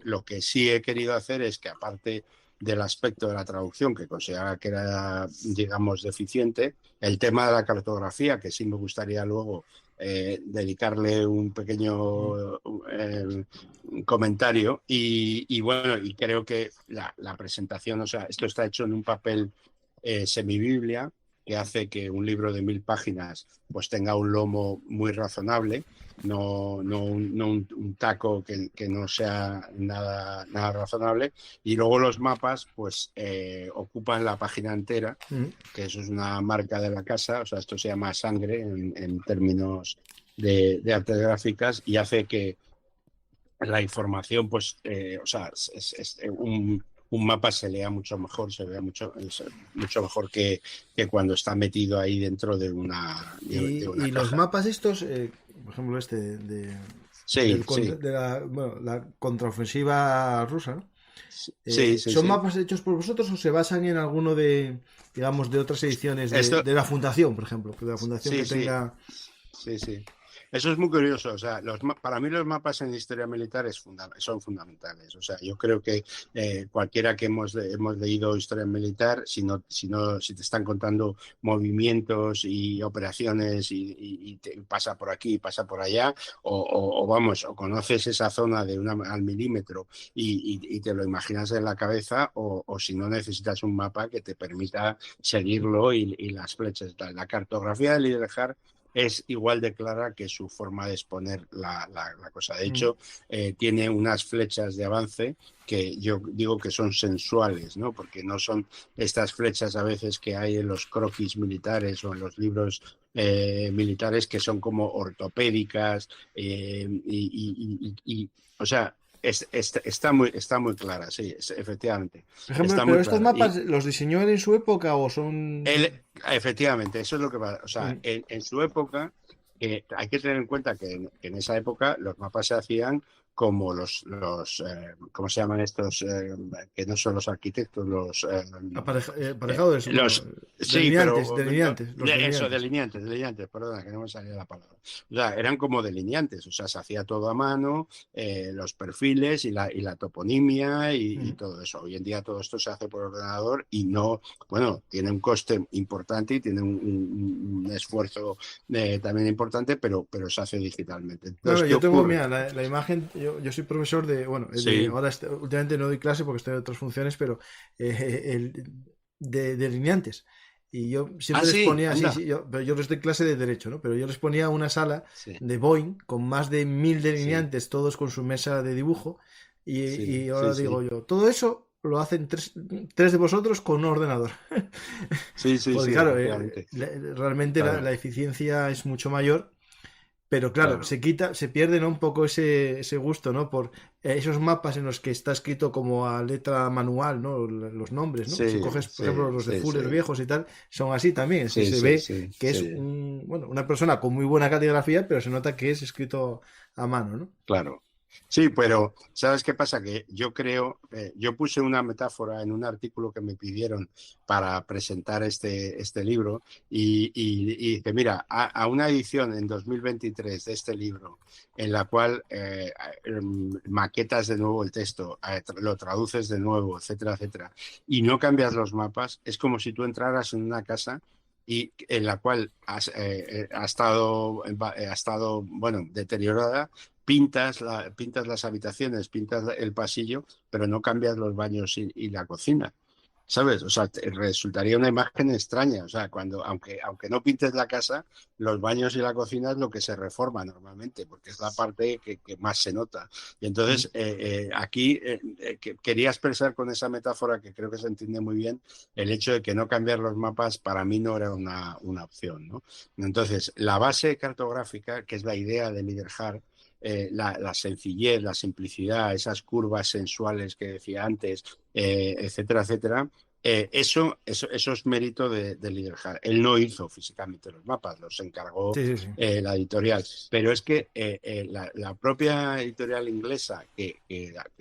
Speaker 3: lo que sí he querido hacer es que aparte del aspecto de la traducción, que consideraba que era, digamos, deficiente, el tema de la cartografía, que sí me gustaría luego dedicarle un pequeño comentario, y bueno, y creo que la presentación, o sea, esto está hecho en un papel semibiblia, que hace que un libro de 1000 páginas pues tenga un lomo muy razonable, no un taco que no sea nada razonable. Y luego los mapas pues ocupan la página entera, que eso es una marca de la casa, o sea, esto se llama sangre en términos de artes gráficas, y hace que la información, pues, o sea, un mapa se lea mucho mejor, se vea mucho mejor que cuando está metido ahí dentro de una
Speaker 2: Y los
Speaker 3: caja.
Speaker 2: mapas estos, por ejemplo,
Speaker 3: Sí, sí,
Speaker 2: de la contraofensiva rusa, ¿no?
Speaker 3: sí, sí,
Speaker 2: ¿Son
Speaker 3: sí.
Speaker 2: mapas hechos por vosotros o se basan en alguno de, digamos, de otras ediciones
Speaker 3: Esto,
Speaker 2: de la fundación, por ejemplo? De la fundación
Speaker 3: sí,
Speaker 2: que
Speaker 3: sí,
Speaker 2: tenga...
Speaker 3: sí, sí. Eso es muy curioso. O sea, para mí los mapas en historia militar son fundamentales. O sea, yo creo que cualquiera que hemos leído historia militar, si te están contando movimientos y operaciones y pasa por aquí, pasa por allá, o vamos, o conoces esa zona al milímetro y te lo imaginas en la cabeza, o si no necesitas un mapa que te permita seguirlo y las flechas. La cartografía de Liderjar es igual de clara que su forma de exponer la cosa. De hecho, tiene unas flechas de avance que yo digo que son sensuales, ¿no? Porque no son estas flechas a veces que hay en los croquis militares o en los libros militares, que son como ortopédicas, o sea, está muy clara, sí, efectivamente,
Speaker 2: Por ejemplo,
Speaker 3: está
Speaker 2: pero
Speaker 3: muy
Speaker 2: estos
Speaker 3: clara.
Speaker 2: mapas, ¿los diseñó él en su época o son...?
Speaker 3: Efectivamente, eso es lo que pasa. O sea, en su época, hay que tener en cuenta que en esa época los mapas se hacían como ¿cómo se llaman estos? Que no son los arquitectos,
Speaker 2: Aparejadores, bueno,
Speaker 3: sí, pero
Speaker 2: los
Speaker 3: eso,
Speaker 2: delineantes.
Speaker 3: delineantes, perdona, que no me salía la palabra. O sea, eran como delineantes, o sea, se hacía todo a mano, los perfiles y la toponimia y todo eso. Hoy en día todo esto se hace por ordenador y no, bueno, tiene un coste importante y tiene un esfuerzo también importante, pero se hace digitalmente.
Speaker 2: No, no,
Speaker 3: Entonces, ¿qué
Speaker 2: yo tengo,
Speaker 3: ocurre?
Speaker 2: mira, la imagen, yo soy profesor de, bueno,
Speaker 3: Sí.
Speaker 2: ahora últimamente no doy clase porque estoy en otras funciones, pero de delineantes. Y yo
Speaker 3: Ah,
Speaker 2: siempre les
Speaker 3: sí,
Speaker 2: ponía, sí,
Speaker 3: anda.
Speaker 2: sí, pero yo les doy clase de derecho, ¿no? Pero yo les ponía una sala
Speaker 3: Sí,
Speaker 2: de Boeing con más de 1000
Speaker 3: sí,
Speaker 2: delineantes, todos con su mesa de dibujo.
Speaker 3: sí,
Speaker 2: Y
Speaker 3: sí,
Speaker 2: ahora digo
Speaker 3: sí.
Speaker 2: yo, todo eso lo hacen tres de vosotros con un ordenador.
Speaker 3: Sí, sí,
Speaker 2: Porque
Speaker 3: sí,
Speaker 2: claro,
Speaker 3: efectivamente.
Speaker 2: realmente
Speaker 3: Claro,
Speaker 2: la eficiencia es mucho mayor, pero claro,
Speaker 3: claro.
Speaker 2: se pierde, ¿no? Un poco ese gusto, ¿no? Por esos mapas en los que está escrito como a letra manual, ¿no? Los nombres, ¿no? Si
Speaker 3: Sí,
Speaker 2: coges, por ejemplo,
Speaker 3: sí,
Speaker 2: los de
Speaker 3: sí,
Speaker 2: Fuller
Speaker 3: sí.
Speaker 2: viejos y tal, son así también. Es decir,
Speaker 3: Sí,
Speaker 2: se
Speaker 3: sí,
Speaker 2: ve
Speaker 3: sí,
Speaker 2: que es
Speaker 3: sí.
Speaker 2: bueno, una persona con muy buena caligrafía, pero se nota que es escrito a mano, ¿no?
Speaker 3: Claro. Sí, pero ¿sabes qué pasa? Que yo creo, yo puse una metáfora en un artículo que me pidieron para presentar este libro, y dije, mira, a una edición en 2023 de este libro, en la cual maquetas de nuevo el texto, lo traduces de nuevo, etcétera, etcétera, y no cambias los mapas, es como si tú entraras en una casa y en la cual ha estado, bueno, deteriorada. Pintas las habitaciones, pintas el pasillo, pero no cambias los baños y la cocina, ¿sabes? O sea, resultaría una imagen extraña. O sea, aunque no pintes la casa, los baños y la cocina es lo que se reforma normalmente, porque es la parte que más se nota. Y entonces, aquí quería expresar con esa metáfora, que creo que se entiende muy bien, el hecho de que no cambiar los mapas para mí no era una opción, ¿no? Entonces, la base cartográfica, que es la idea de Liderhard, la sencillez, la simplicidad, esas curvas sensuales que decía antes, etcétera, etcétera. Eso es mérito de Liderhard. Él no hizo físicamente los mapas, los encargó
Speaker 2: Sí, sí, sí.
Speaker 3: la editorial. Pero es que la propia editorial inglesa que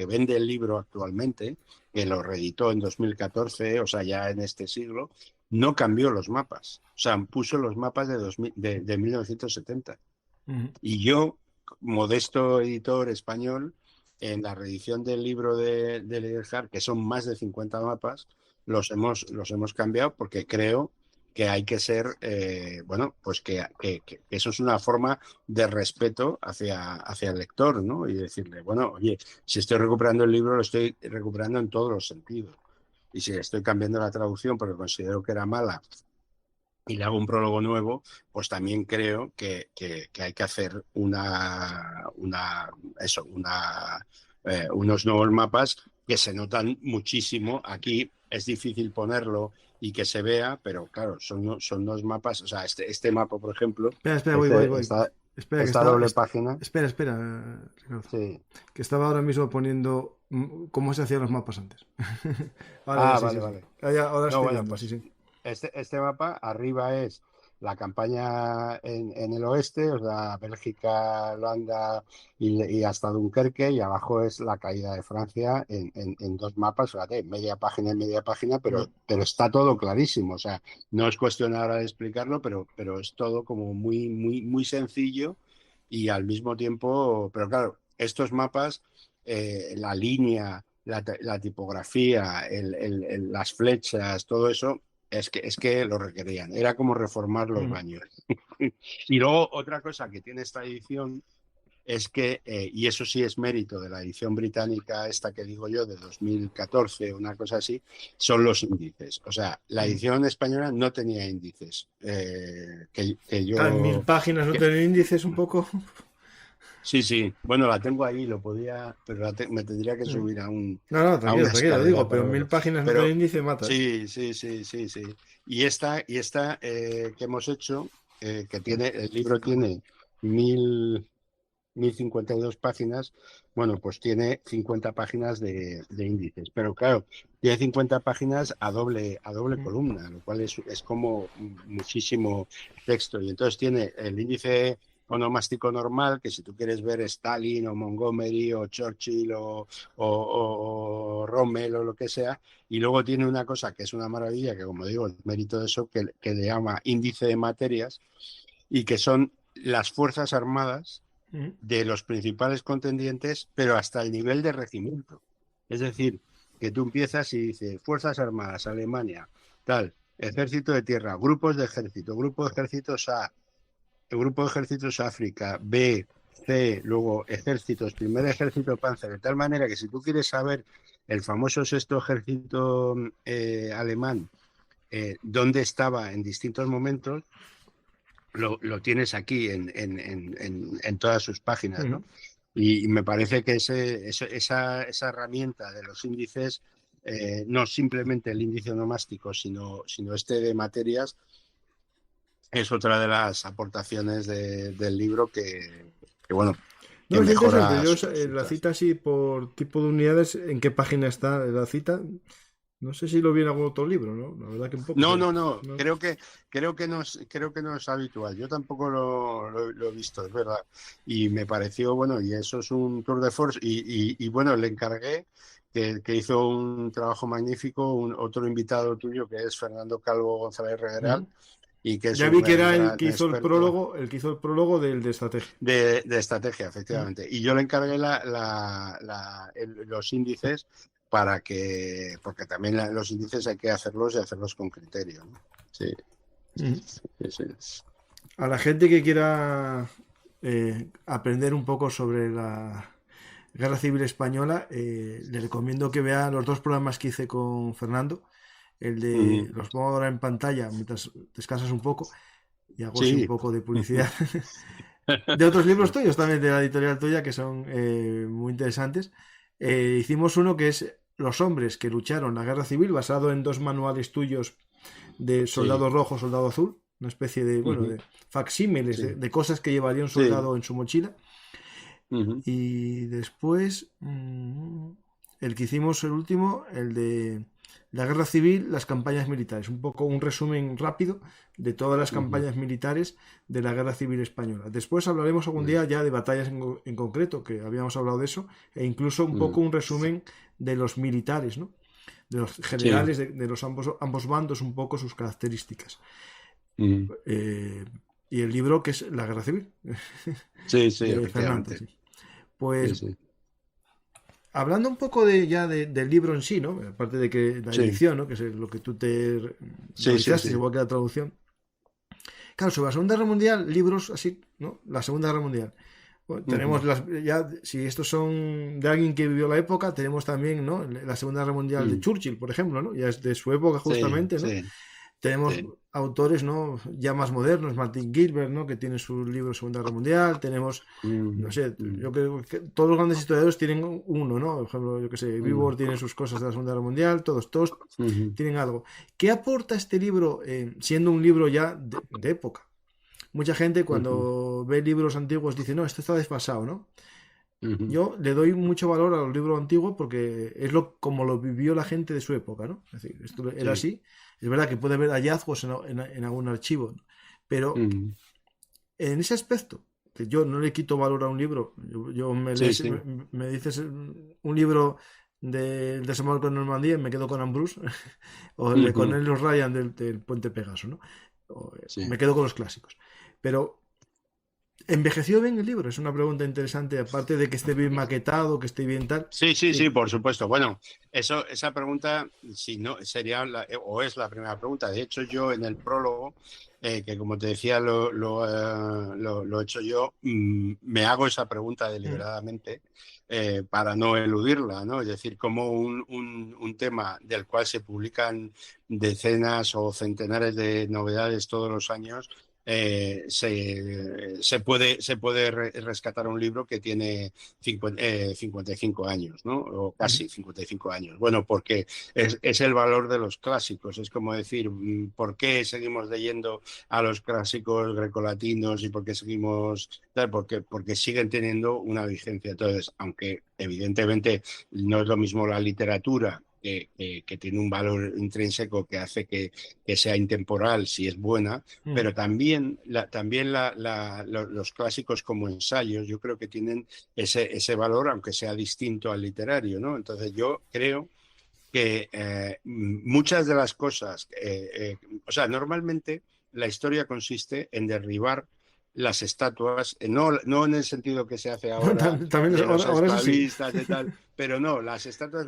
Speaker 3: vende el libro actualmente, que lo reeditó en 2014, o sea, ya en este siglo, no cambió los mapas. O sea, puso los mapas de 1970.
Speaker 2: Ujú.
Speaker 3: Y yo, modesto editor español, en la reedición del libro de Legerhard, que son más de 50 mapas, los hemos cambiado porque creo que hay que ser, bueno, pues que eso es una forma de respeto hacia el lector, ¿no? Y decirle, bueno, oye, si estoy recuperando el libro, lo estoy recuperando en todos los sentidos. Y si estoy cambiando la traducción porque considero que era mala y le hago un prólogo nuevo, pues también creo que hay que hacer unos nuevos mapas que se notan muchísimo. Aquí es difícil ponerlo y que se vea, pero claro, son dos mapas. O sea, este mapa, por ejemplo,
Speaker 2: Espera, voy. Espera,
Speaker 3: esta doble página.
Speaker 2: Espera, Ricardo.
Speaker 3: Sí.
Speaker 2: Que estaba ahora mismo poniendo cómo se hacían los mapas antes. Vale,
Speaker 3: Vale.
Speaker 2: Ahora
Speaker 3: No,
Speaker 2: estoy
Speaker 3: bueno,
Speaker 2: viendo,
Speaker 3: pues
Speaker 2: sí.
Speaker 3: este mapa arriba es la campaña en el oeste, o sea, Bélgica, Holanda y hasta Dunkerque, y abajo es la caída de Francia en dos mapas, fíjate, media página y media página, pero está todo clarísimo, o sea, no es cuestión ahora de explicarlo, pero es todo como muy sencillo y al mismo tiempo, pero claro, estos mapas, la línea, la tipografía, las flechas, todo eso, es que lo requerían. Era como reformar los baños. Y luego otra cosa que tiene esta edición es que, y eso sí es mérito de la edición británica, esta que digo yo, de 2014, una cosa así, son los índices. O sea, la edición española no tenía índices. Que yo...
Speaker 2: En 1000 páginas no tener índices un poco.
Speaker 3: Sí. Bueno, la tengo ahí, pero me tendría que subir a
Speaker 2: No,
Speaker 3: a una
Speaker 2: tranquilo, digo,
Speaker 3: escalera
Speaker 2: pero
Speaker 3: para
Speaker 2: en 1000
Speaker 3: verlo.
Speaker 2: páginas no tener
Speaker 3: Pero
Speaker 2: índice matas.
Speaker 3: sí. Y esta que hemos hecho, el libro tiene 1052 páginas, bueno, pues tiene 50 páginas de índices. Pero claro, tiene 50 páginas a doble columna, lo cual es como muchísimo texto. Y entonces tiene el índice onomástico normal, que si tú quieres ver Stalin o Montgomery o Churchill o Rommel o lo que sea, y luego tiene una cosa que es una maravilla, que como digo, el mérito de eso, que le llama índice de materias, y que son las Fuerzas Armadas de los principales contendientes, pero hasta el nivel de regimiento. Es decir, que tú empiezas y dices, Fuerzas Armadas, Alemania, tal, Ejército de Tierra, grupos de ejército, grupo de ejércitos A, grupo de ejércitos África, B, C, luego ejércitos, primer ejército Panzer, de tal manera que si tú quieres saber el famoso sexto ejército alemán, dónde estaba en distintos momentos, lo tienes aquí en todas sus páginas, ¿no? Y me parece que esa herramienta de los índices, no simplemente el índice onomástico, sino este de materias, es otra de las aportaciones del libro bueno,
Speaker 2: No,
Speaker 3: que
Speaker 2: es interesante.
Speaker 3: mejora
Speaker 2: Yo
Speaker 3: su
Speaker 2: la
Speaker 3: trazo.
Speaker 2: cita así por tipo de unidades, ¿en qué página está la cita? No sé si lo vi en algún otro libro, ¿no? La verdad que un poco, pero
Speaker 3: No.
Speaker 2: no.
Speaker 3: Creo que no es habitual. Yo tampoco lo he visto, es verdad. Y me pareció, bueno, y eso es un tour de force. Y bueno, le encargué que hizo un trabajo magnífico, otro invitado tuyo que es Fernando Calvo González Regueral, y que es
Speaker 2: Ya vi que
Speaker 3: un
Speaker 2: era el
Speaker 3: gran
Speaker 2: que hizo
Speaker 3: experto
Speaker 2: el que hizo el prólogo del de estrategia.
Speaker 3: de estrategia, efectivamente. Y yo le encargué los índices porque también los índices hay que hacerlos y hacerlos con criterio, ¿no? Sí.
Speaker 2: A la gente que quiera aprender un poco sobre la Guerra Civil Española, le recomiendo que vea los dos programas que hice con Fernando. El de los pongo ahora en pantalla mientras descansas un poco y hago así un
Speaker 3: Sí.
Speaker 2: poco de publicidad de otros libros tuyos también, de la editorial tuya, que son muy interesantes. Hicimos uno que es Los hombres que lucharon la Guerra Civil, basado en dos manuales tuyos de Soldado Rojo, Soldado Azul, una especie de, bueno, de facsímiles
Speaker 3: Sí.
Speaker 2: de cosas que llevaría un
Speaker 3: Sí.
Speaker 2: soldado en su mochila. Y después, el que hicimos el último, el de la Guerra Civil, las campañas militares. Un poco un resumen rápido de todas las campañas militares de la Guerra Civil Española. Después hablaremos algún día ya de batallas en concreto, que habíamos hablado de eso, e incluso un poco un resumen de los militares, ¿no? De los generales, de los ambos bandos, un poco sus características. Y el libro que es La Guerra Civil
Speaker 3: Sí,
Speaker 2: de Fernández.
Speaker 3: efectivamente.
Speaker 2: Pues
Speaker 3: Sí.
Speaker 2: Hablando un poco del libro en sí, ¿no? Aparte de que la edición, ¿no? Que es lo que tú te realizaste, igual que la traducción. Claro, sobre la Segunda Guerra Mundial, libros así, ¿no? La Segunda Guerra Mundial. Bueno, tenemos ya, si estos son de alguien que vivió la época, tenemos también, ¿no? La Segunda Guerra Mundial de Churchill, por ejemplo, ¿no? Ya es de su época justamente, ¿no? Tenemos autores, ¿no? Ya más modernos, Martin Gilbert, ¿no? Que tiene su libro Segunda Guerra Mundial. Tenemos, no sé, yo creo que todos los grandes historiadores tienen uno, ¿no? Por ejemplo, yo que sé, Vibor tiene sus cosas de la Segunda Guerra Mundial, todos tienen algo. ¿Qué aporta este libro, siendo un libro ya de época? Mucha gente cuando ve libros antiguos dice, no, esto está desfasado, ¿no? Yo le doy mucho valor a los libros antiguos porque es como lo vivió la gente de su época, ¿no? Es decir, esto era así. Es verdad que puede haber hallazgos en algún archivo, ¿no? Pero en ese aspecto, que yo no le quito valor a un libro, me dices un libro del desembarco en Normandía y me quedo con Ambrose, o el de Cornelius Ryan del Puente Pegaso, ¿no? Me quedo con los clásicos. Pero ¿envejeció bien el libro? Es una pregunta interesante, aparte de que esté bien maquetado, que esté bien tal.
Speaker 3: Sí, por supuesto. Bueno, esa pregunta, si no, sería o es la primera pregunta. De hecho, yo en el prólogo, que como te decía, lo he hecho yo, me hago esa pregunta deliberadamente para no eludirla, ¿no? Es decir, como un tema del cual se publican decenas o centenares de novedades todos los años, se puede rescatar un libro que tiene 55 años, ¿no? O casi 55 años. Bueno, porque es el valor de los clásicos. Es como decir, ¿por qué seguimos leyendo a los clásicos grecolatinos y por qué seguimos? Porque siguen teniendo una vigencia. Entonces, aunque evidentemente no es lo mismo la literatura, que tiene un valor intrínseco que hace que sea intemporal si es buena, pero también los clásicos como ensayos yo creo que tienen ese valor, aunque sea distinto al literario, ¿no? Entonces yo creo que muchas de las cosas, o sea, normalmente la historia consiste en derribar las estatuas, no en el sentido que se hace ahora
Speaker 2: También
Speaker 3: de los
Speaker 2: ahora es así.
Speaker 3: esclavistas y tal, pero no, las estatuas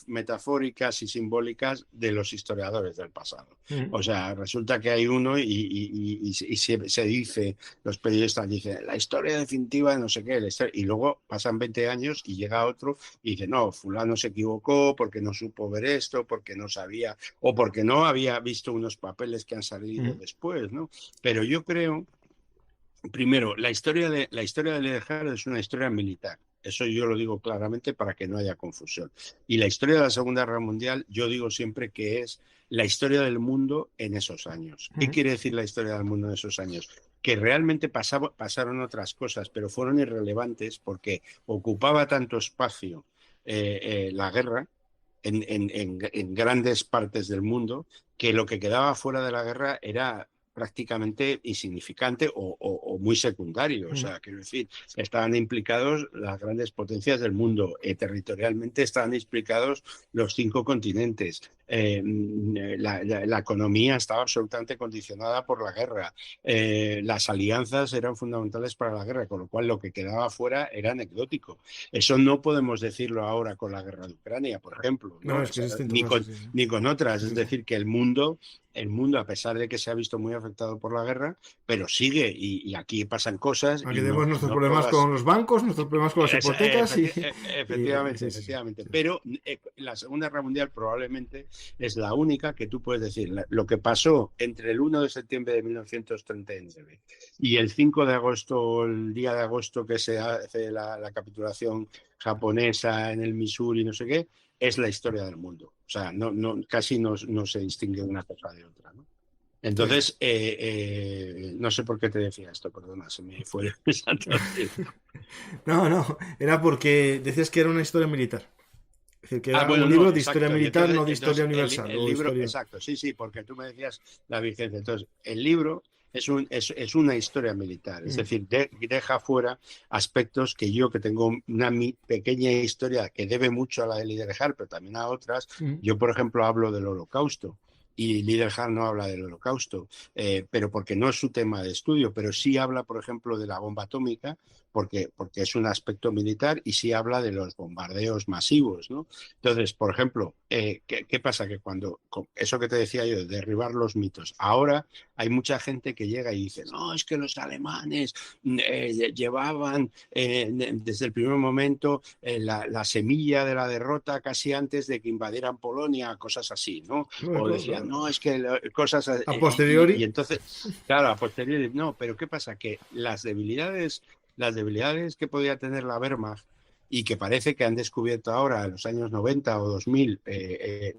Speaker 3: metafóricas y simbólicas de los historiadores del pasado. O sea, resulta que hay uno y se dice, los periodistas dicen, la historia definitiva de no sé qué, y luego pasan 20 años y llega otro y dice, no, fulano se equivocó porque no supo ver esto, porque no sabía, o porque no había visto unos papeles que han salido después, ¿no? Pero yo creo... Primero, la historia de Ledejar es una historia militar. Eso yo lo digo claramente para que no haya confusión. Y la historia de la Segunda Guerra Mundial, yo digo siempre que es la historia del mundo en esos años. ¿Qué quiere decir la historia del mundo en esos años? Que realmente pasaron otras cosas, pero fueron irrelevantes porque ocupaba tanto espacio la guerra en grandes partes del mundo que lo que quedaba fuera de la guerra era prácticamente insignificante o muy secundario. O sea, quiero decir, estaban implicados las grandes potencias del mundo. Territorialmente estaban implicados los 5 continentes. La economía estaba absolutamente condicionada por la guerra. Las alianzas eran fundamentales para la guerra, con lo cual lo que quedaba fuera era anecdótico. Eso no podemos decirlo ahora con la guerra de Ucrania, por ejemplo, ¿no?
Speaker 2: Es que es
Speaker 3: ni con otras. Es decir, que el mundo, a pesar de que se ha visto muy afectado por la guerra, pero sigue y aquí pasan cosas.
Speaker 2: Aquí tenemos nuestros problemas con los bancos, nuestros problemas con las hipotecas.
Speaker 3: Efectivamente. Pero la Segunda Guerra Mundial probablemente es la única que tú puedes decir. Lo que pasó entre el 1 de septiembre de 1939 y el 5 de agosto, el día de agosto que se hace la capitulación japonesa en el Missouri, no sé qué, es la historia del mundo. O sea, casi no se distingue una cosa de otra, ¿no? Entonces, no sé por qué te decía esto, perdona, se me fue.
Speaker 2: No, era porque decías que era una historia militar. Es decir, que era un libro de historia militar, no de historia universal.
Speaker 3: El libro, exacto, sí, porque tú me decías la vigencia. Entonces, el libro es una historia militar, es decir, deja fuera aspectos que tengo una pequeña historia que debe mucho a la de Liderhart, pero también a otras. Yo, por ejemplo, hablo del Holocausto. Y Liderhart no habla del Holocausto, pero porque no es su tema de estudio, pero sí habla, por ejemplo, de la bomba atómica, porque es un aspecto militar y sí habla de los bombardeos masivos, ¿no? Entonces, por ejemplo, ¿qué pasa? Que eso que te decía yo, de derribar los mitos, ahora hay mucha gente que llega y dice, no, es que los alemanes llevaban desde el primer momento la semilla de la derrota casi antes de que invadieran Polonia, cosas así, ¿no? O decían, no, es que cosas...
Speaker 2: A posteriori.
Speaker 3: Y entonces, claro, a posteriori, no, pero ¿qué pasa? Que las debilidades que podía tener la Wehrmacht y que parece que han descubierto ahora en los años 90 o 2000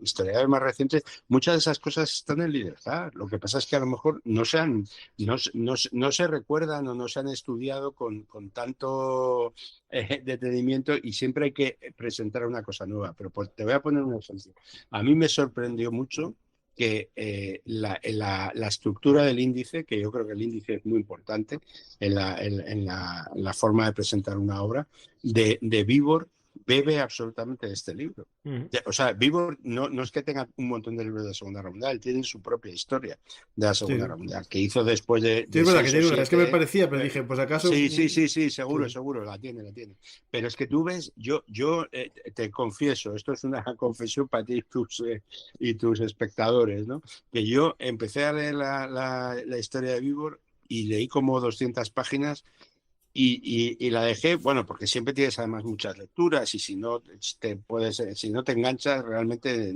Speaker 3: historiadores más recientes, muchas de esas cosas están en libertad. Lo que pasa es que a lo mejor no se recuerdan o no se han estudiado con tanto detenimiento y siempre hay que presentar una cosa nueva. Pero pues, te voy a poner un ejemplo. A mí me sorprendió mucho que la estructura del índice, que yo creo que el índice es muy importante en la forma de presentar una obra, de Víbor bebe absolutamente de este libro. O sea, Víbor no es que tenga un montón de libros de la Segunda Guerra Mundial, tiene su propia historia de la Segunda Guerra Mundial, que hizo después de...
Speaker 2: Sí, es verdad que tiene una, es que me parecía, pero dije, pues acaso...
Speaker 3: Sí, seguro, la tiene. Pero es que tú ves, yo te confieso, esto es una confesión para ti y tus espectadores, ¿no? Que yo empecé a leer la historia de Víbor y leí como 200 páginas y la dejé, bueno, porque siempre tienes además muchas lecturas y si no si no te enganchas realmente,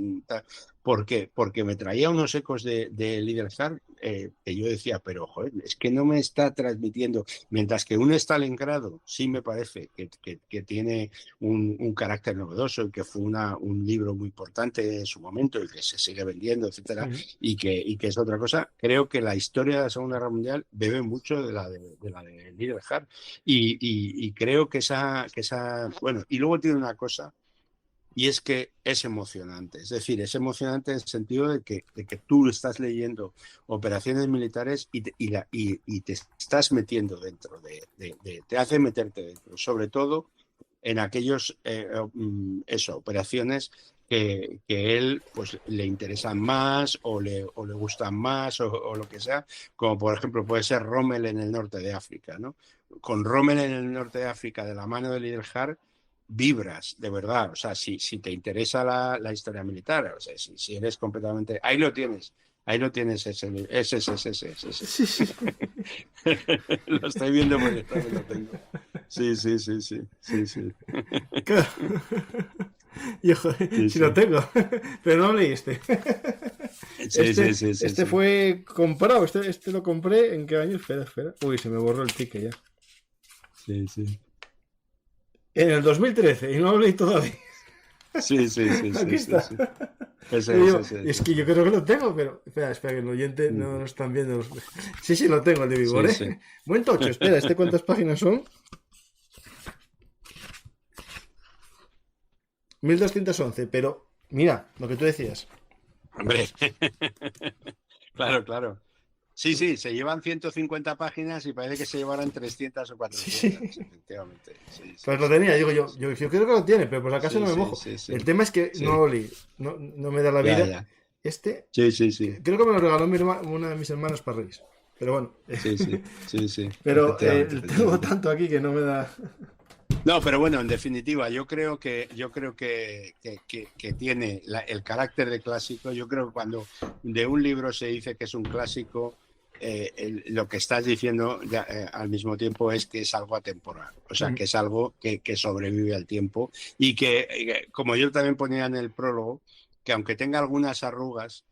Speaker 3: ¿por qué? Porque me traía unos ecos de Liederzar que yo decía, pero joder, es que no me está transmitiendo, mientras que un Stalingrado sí me parece que tiene un carácter novedoso y que fue un libro muy importante en su momento y que se sigue vendiendo, etcétera, y que es otra cosa. Creo que la historia de la Segunda Guerra Mundial bebe mucho de la de Liederzar. Y creo que esa, bueno, y luego tiene una cosa, y es que es emocionante. Es decir, es emocionante en el sentido de que tú estás leyendo operaciones militares y te estás metiendo dentro te hace meterte dentro, sobre todo en aquellos operaciones que él pues le interesan más o le gustan más o lo que sea, como por ejemplo puede ser Rommel en el norte de África, ¿no? Con Rommel en el norte de África de la mano de Liederhart vibras, de verdad, o sea, si te interesa la historia militar, o sea, si eres completamente... Ahí lo tienes ese.
Speaker 2: Sí.
Speaker 3: Lo estoy viendo porque también lo tengo. Sí.
Speaker 2: Claro. Y joder, si lo tengo, pero no leíste. Este fue comprado, este lo compré, ¿en qué año? Espera. Uy, se me borró el ticket ya.
Speaker 3: Sí.
Speaker 2: En el 2013, y no lo leí todavía.
Speaker 3: Sí.
Speaker 2: Aquí está.
Speaker 3: Sí.
Speaker 2: Es que yo creo que lo tengo, pero... Espera, que el oyente no lo están viendo. Sí, lo tengo, el de Víbor,
Speaker 3: sí.
Speaker 2: Buen tocho, espera, ¿cuántas páginas son? 1211, pero mira, lo que tú decías.
Speaker 3: Hombre, claro. Sí, se llevan 150 páginas y parece que se llevarán 300 o 400, efectivamente. Sí,
Speaker 2: pues lo tenía, digo yo creo que lo tiene, pero por si acaso no me mojo.
Speaker 3: Sí.
Speaker 2: El tema es que no lo leí, no me da la vida.
Speaker 3: Ya.
Speaker 2: Sí. Creo que me lo regaló una de mis hermanas para Reyes, pero bueno.
Speaker 3: Sí.
Speaker 2: Pero tengo tanto aquí que no me da...
Speaker 3: No, pero bueno, en definitiva, yo creo que tiene el carácter de clásico. Yo creo que cuando de un libro se dice que es un clásico, lo que estás diciendo al mismo tiempo es que es algo atemporal, o sea, que es algo que sobrevive al tiempo y que, como yo también ponía en el prólogo, que aunque tenga algunas arrugas,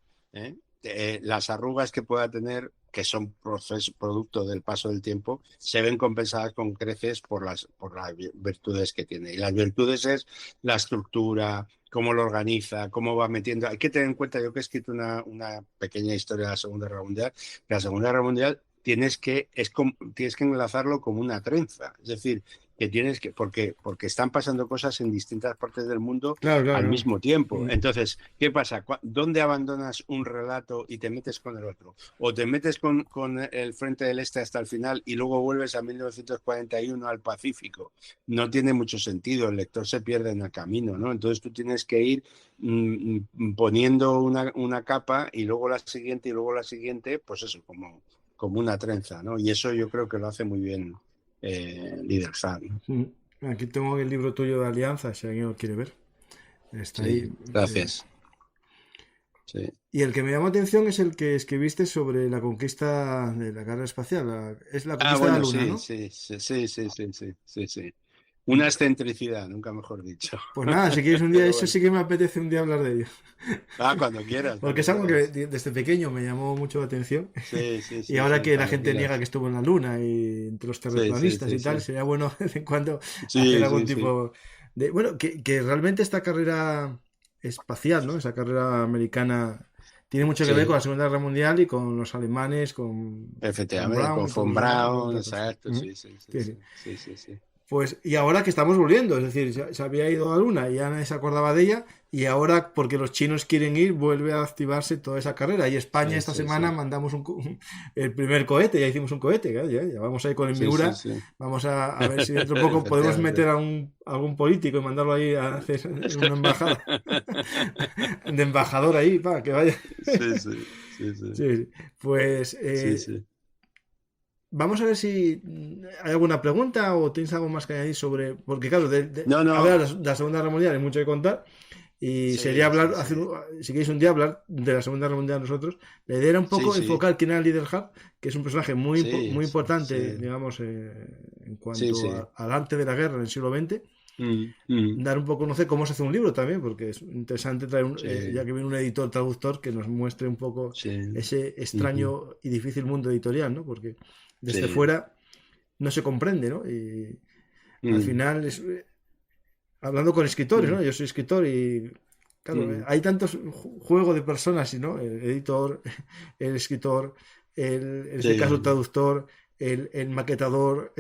Speaker 3: las arrugas que pueda tener, que son producto del paso del tiempo, se ven compensadas con creces por las virtudes que tiene. Y las virtudes es la estructura, cómo lo organiza, cómo va metiendo. Hay que tener en cuenta, yo que he escrito una pequeña historia de la Segunda Guerra Mundial, que la Segunda Guerra Mundial tienes que enlazarlo como una trenza. Es decir, que tienes que, porque están pasando cosas en distintas partes del mundo al mismo tiempo. Entonces, ¿qué pasa? ¿Dónde abandonas un relato y te metes con el otro? O te metes con el Frente del Este hasta el final y luego vuelves a 1941 al Pacífico. No tiene mucho sentido, el lector se pierde en el camino, ¿no? Entonces tú tienes que ir poniendo una capa y luego la siguiente, pues eso, como una trenza, ¿no? Y eso yo creo que lo hace muy bien Liederhard, ¿no?
Speaker 2: Aquí tengo el libro tuyo de Alianza, si alguien lo quiere ver. Está
Speaker 3: Sí,
Speaker 2: ahí.
Speaker 3: gracias. Sí.
Speaker 2: Y el que me llamó atención es el que escribiste sobre la conquista de la carrera espacial. Es la conquista de la
Speaker 3: Bueno,
Speaker 2: Luna,
Speaker 3: sí,
Speaker 2: ¿no?
Speaker 3: sí, sí, sí, sí, sí, sí, sí, sí. Una excentricidad, nunca mejor dicho.
Speaker 2: Pues nada, si quieres un día,
Speaker 3: Pero
Speaker 2: eso
Speaker 3: bueno.
Speaker 2: sí que me apetece un día hablar de ello.
Speaker 3: Cuando quieras,
Speaker 2: Porque
Speaker 3: cuando
Speaker 2: es algo que
Speaker 3: quieras.
Speaker 2: desde pequeño me llamó mucho la atención.
Speaker 3: Sí, sí,
Speaker 2: Y
Speaker 3: sí,
Speaker 2: ahora
Speaker 3: sí,
Speaker 2: que la
Speaker 3: cuando
Speaker 2: gente niega
Speaker 3: quieras.
Speaker 2: que estuvo en la Luna y entre los
Speaker 3: Sí, sí,
Speaker 2: terraplanistas
Speaker 3: sí,
Speaker 2: y tal,
Speaker 3: sí.
Speaker 2: sería bueno de vez en cuando hacer
Speaker 3: Sí,
Speaker 2: algún
Speaker 3: sí, sí.
Speaker 2: tipo de... Bueno, que realmente esta carrera espacial, ¿no? Esa carrera americana tiene mucho que ver con
Speaker 3: Sí,
Speaker 2: la Segunda Guerra Mundial y con los alemanes, con Von
Speaker 3: efectivamente,
Speaker 2: Braun
Speaker 3: con
Speaker 2: y todos
Speaker 3: Von
Speaker 2: los demás, ¿no?
Speaker 3: Braun,
Speaker 2: Otra cosa.
Speaker 3: exacto,
Speaker 2: Ujú.
Speaker 3: sí, sí, sí,
Speaker 2: Sí, sí.
Speaker 3: sí, sí, sí, sí.
Speaker 2: Pues, y ahora que estamos volviendo, es decir, se había ido a la Luna y ya nadie se acordaba de ella, y ahora, porque los chinos quieren ir, vuelve a activarse toda esa carrera. Y España
Speaker 3: Sí,
Speaker 2: esta
Speaker 3: sí,
Speaker 2: semana
Speaker 3: sí.
Speaker 2: mandamos el primer cohete, ya hicimos un cohete, ya vamos ahí con el
Speaker 3: Sí, sí,
Speaker 2: Miura,
Speaker 3: sí.
Speaker 2: vamos a ver si dentro de poco podemos
Speaker 3: Efectivamente.
Speaker 2: meter algún político y mandarlo ahí a hacer una embajada, de embajador ahí, para que vaya.
Speaker 3: Sí, sí, sí, sí,
Speaker 2: Sí, pues
Speaker 3: sí, sí.
Speaker 2: vamos a ver si hay alguna pregunta o tienes algo más que añadir sobre. Porque, claro,
Speaker 3: No,
Speaker 2: hablar
Speaker 3: no.
Speaker 2: de la Segunda Guerra Mundial hay mucho que contar. Y sería
Speaker 3: Sí,
Speaker 2: hablar,
Speaker 3: sí, sí.
Speaker 2: si queréis un día hablar de la Segunda Guerra Mundial nosotros. La idea era un
Speaker 3: Sí,
Speaker 2: poco
Speaker 3: sí,
Speaker 2: enfocar quién era el líder Hub, que es un personaje
Speaker 3: sí,
Speaker 2: muy importante,
Speaker 3: sí,
Speaker 2: digamos, en
Speaker 3: sí,
Speaker 2: cuanto
Speaker 3: sí.
Speaker 2: al arte de la guerra en el siglo XX.
Speaker 3: Mm, mm,
Speaker 2: Dar un poco a conocer cómo se hace un libro también, porque es interesante traer, ya
Speaker 3: sí,
Speaker 2: que viene un editor traductor, que nos muestre un poco
Speaker 3: sí.
Speaker 2: ese
Speaker 3: Ujú,
Speaker 2: extraño y difícil mundo editorial, ¿no? Porque desde
Speaker 3: sí.
Speaker 2: fuera no se comprende, ¿no? Y al
Speaker 3: Mm,
Speaker 2: final hablando con escritores,
Speaker 3: mm,
Speaker 2: ¿no? Yo soy escritor y claro,
Speaker 3: mm.
Speaker 2: hay tantos juego de personas, ¿no? El editor, el escritor, en este caso el
Speaker 3: Sí.
Speaker 2: traductor, el maquetador,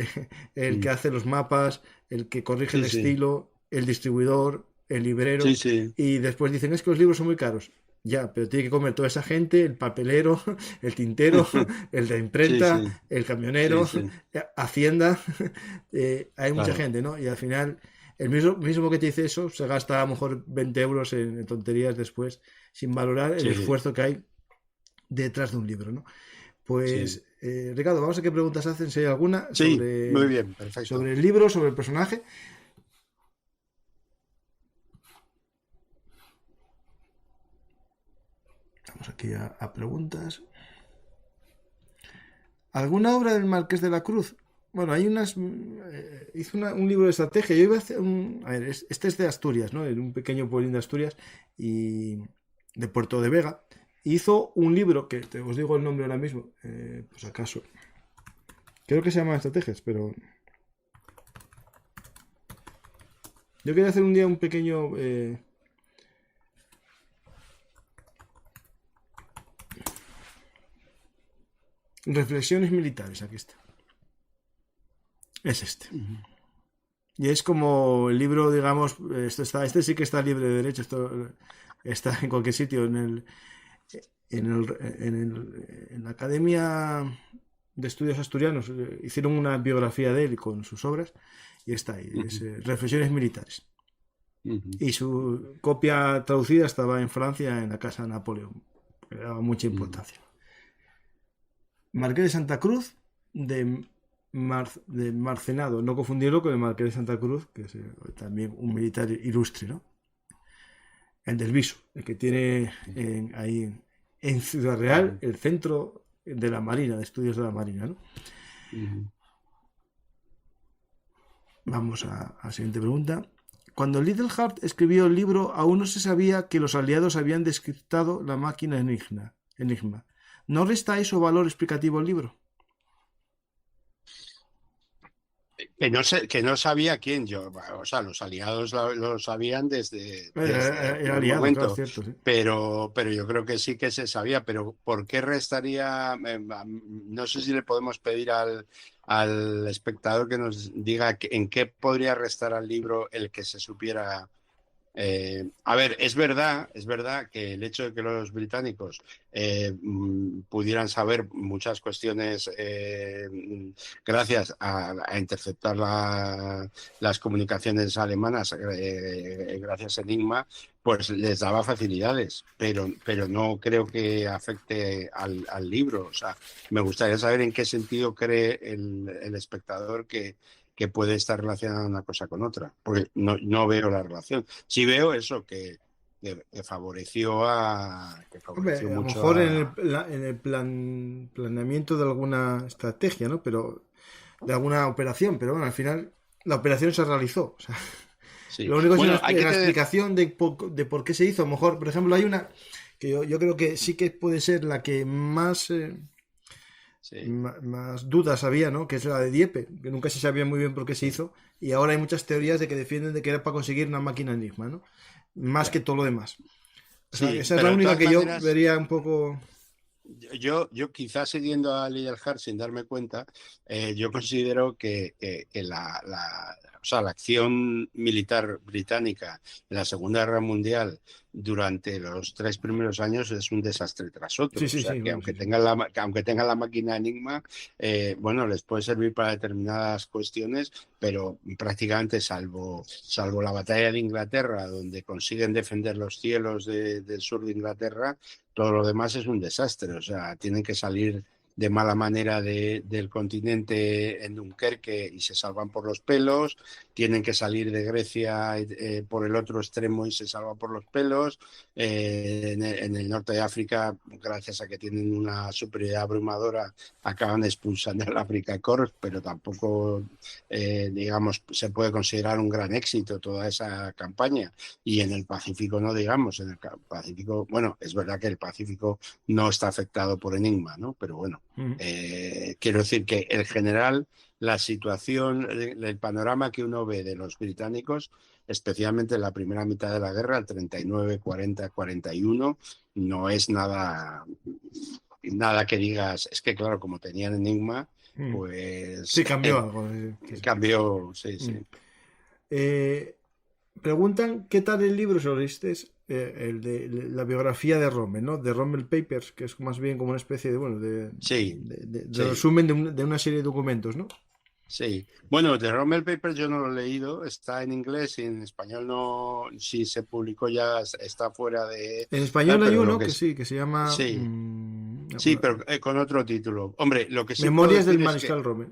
Speaker 2: el que
Speaker 3: Mm.
Speaker 2: hace los mapas, el que corrige el
Speaker 3: Sí, sí.
Speaker 2: estilo, el distribuidor, el
Speaker 3: Sí,
Speaker 2: librero,
Speaker 3: sí.
Speaker 2: y después dicen es que los libros son muy caros. Ya, pero tiene que comer toda esa gente, el papelero, el tintero, el de
Speaker 3: Sí,
Speaker 2: imprenta,
Speaker 3: sí.
Speaker 2: el
Speaker 3: Sí,
Speaker 2: camionero,
Speaker 3: sí.
Speaker 2: Hacienda, hay mucha
Speaker 3: Claro.
Speaker 2: gente, ¿no? Y al final el mismo que te dice eso se gasta a lo mejor 20 euros en tonterías después, sin valorar el
Speaker 3: Sí,
Speaker 2: esfuerzo que hay detrás de un libro, ¿no?
Speaker 3: sí.
Speaker 2: Pues, Ricardo, vamos a qué preguntas hacen, si hay alguna,
Speaker 3: Sí, muy bien,
Speaker 2: sobre
Speaker 3: perfecto.
Speaker 2: el libro, sobre el personaje. Vamos aquí a preguntas. ¿Alguna obra del Marqués de la Cruz? Bueno, hay unas. Hizo un libro de estrategia. Yo iba a hacer un. A ver, este es de Asturias, ¿no? En un pequeño pueblín de Asturias y de Puerto de Vega. Hizo un libro que os digo el nombre ahora mismo, pues acaso. Creo que se llama Estrategias, pero. Yo quería hacer un día un pequeño. Reflexiones militares, aquí está. Es este.
Speaker 3: Ujú.
Speaker 2: Y es como el libro, digamos, este sí que está libre de derecho, esto está en cualquier sitio, en la Academia de Estudios Asturianos hicieron una biografía de él con sus obras y está ahí, es
Speaker 3: Ujú.
Speaker 2: Reflexiones Militares.
Speaker 3: Ujú.
Speaker 2: Y su copia traducida estaba en Francia, en la Casa de Napoleón, que le daba mucha
Speaker 3: Ujú.
Speaker 2: importancia. Marqués de Santa Cruz de, de Marcenado, no confundirlo con el Marqués de Santa Cruz, que es también un militar ilustre, ¿no? El del Viso, el que tiene ahí en Ciudad Real
Speaker 3: Ujú.
Speaker 2: el centro de la Marina, de estudios de la Marina, ¿no?
Speaker 3: Ujú.
Speaker 2: Vamos a la siguiente pregunta. Cuando Liddell-Hart escribió el libro, aún no se sabía que los aliados habían descriptado la máquina Enigma. ¿No resta eso valor explicativo al libro?
Speaker 3: Que no sabía quién yo, o sea, los aliados lo sabían desde el
Speaker 2: Era
Speaker 3: primer
Speaker 2: aliado, claro, es
Speaker 3: momento,
Speaker 2: cierto, sí.
Speaker 3: pero yo creo que sí que se sabía, pero ¿por qué restaría? No sé si le podemos pedir al espectador que nos diga en qué podría restar al libro el que se supiera. A ver, es verdad que el hecho de que los británicos pudieran saber muchas cuestiones gracias a interceptar las comunicaciones alemanas, gracias a Enigma, pues les daba facilidades, pero no creo que afecte al libro. O sea, me gustaría saber en qué sentido cree el espectador que puede estar relacionada una cosa con otra, porque no veo la relación. Sí veo eso, que
Speaker 2: Hombre,
Speaker 3: favoreció
Speaker 2: a lo
Speaker 3: mucho
Speaker 2: mejor
Speaker 3: a...
Speaker 2: en el planeamiento de alguna estrategia, ¿no? Pero de alguna operación, pero bueno, al final la operación se realizó. O sea,
Speaker 3: Sí,
Speaker 2: lo único es
Speaker 3: bueno, hay que
Speaker 2: la
Speaker 3: tener...
Speaker 2: explicación de por qué se hizo. A lo mejor, por ejemplo, hay una que yo creo que sí que puede ser la que más,
Speaker 3: Sí,
Speaker 2: más dudas había, ¿no? Que es la de Dieppe, que nunca se sabía muy bien por qué se
Speaker 3: sí,
Speaker 2: hizo. Y ahora hay muchas teorías de que defienden de que era para conseguir una máquina enigma, ¿no? Más que
Speaker 3: ya.
Speaker 2: todo lo demás. O sea,
Speaker 3: Sí,
Speaker 2: esa es la
Speaker 3: pero de
Speaker 2: única
Speaker 3: todas
Speaker 2: que yo
Speaker 3: maneras...
Speaker 2: vería un poco.
Speaker 3: Yo quizás siguiendo a Liddell sin darme cuenta, yo considero que o sea, la acción militar británica en la Segunda Guerra Mundial durante los 3 primeros años es un desastre tras
Speaker 2: Sí,
Speaker 3: otro. O
Speaker 2: sí,
Speaker 3: sea,
Speaker 2: sí,
Speaker 3: que
Speaker 2: bueno, sí, sí.
Speaker 3: aunque tengan la máquina Enigma, bueno, les puede servir para determinadas cuestiones, pero prácticamente salvo la batalla de Inglaterra, donde consiguen defender los cielos del sur de Inglaterra, todo lo demás es un desastre. O sea, tienen que salir de mala manera del continente en Dunkerque y se salvan por los pelos, tienen que salir de Grecia por el otro extremo y se salvan por los pelos, en el norte de África, gracias a que tienen una superioridad abrumadora, acaban expulsando al Afrika Korps, pero tampoco, digamos, se puede considerar un gran éxito toda esa campaña. Y en el Pacífico no digamos, en el Pacífico, bueno, es verdad que el Pacífico no está afectado por Enigma, ¿no? Pero bueno,
Speaker 2: Mm.
Speaker 3: quiero decir que en general la situación, el panorama que uno ve de los británicos, especialmente en la primera mitad de la guerra, el 39, 40, 41, no es nada que digas, es que claro, como tenían Enigma,
Speaker 2: Mm.
Speaker 3: pues
Speaker 2: Sí, cambió algo. Sí, sí.
Speaker 3: cambió, sí,
Speaker 2: Mm.
Speaker 3: sí.
Speaker 2: Eh, Preguntan qué tal el libro, si lo leíste, el de la biografía de Rommel, ¿no? De Rommel Papers, que es más bien como una especie de, bueno,
Speaker 3: Sí,
Speaker 2: de
Speaker 3: sí.
Speaker 2: resumen de una serie de documentos, ¿no?
Speaker 3: Sí, bueno, The Rommel Papers yo no lo he leído, está en inglés y en español no, si se publicó ya está fuera de
Speaker 2: En español
Speaker 3: tal,
Speaker 2: hay
Speaker 3: pero lo
Speaker 2: uno
Speaker 3: que
Speaker 2: que
Speaker 3: es,
Speaker 2: sí, que se llama
Speaker 3: sí, sí, pero con otro título. Hombre, lo que sí puedo
Speaker 2: Memorias del
Speaker 3: decir es que,
Speaker 2: Mariscal Rommel.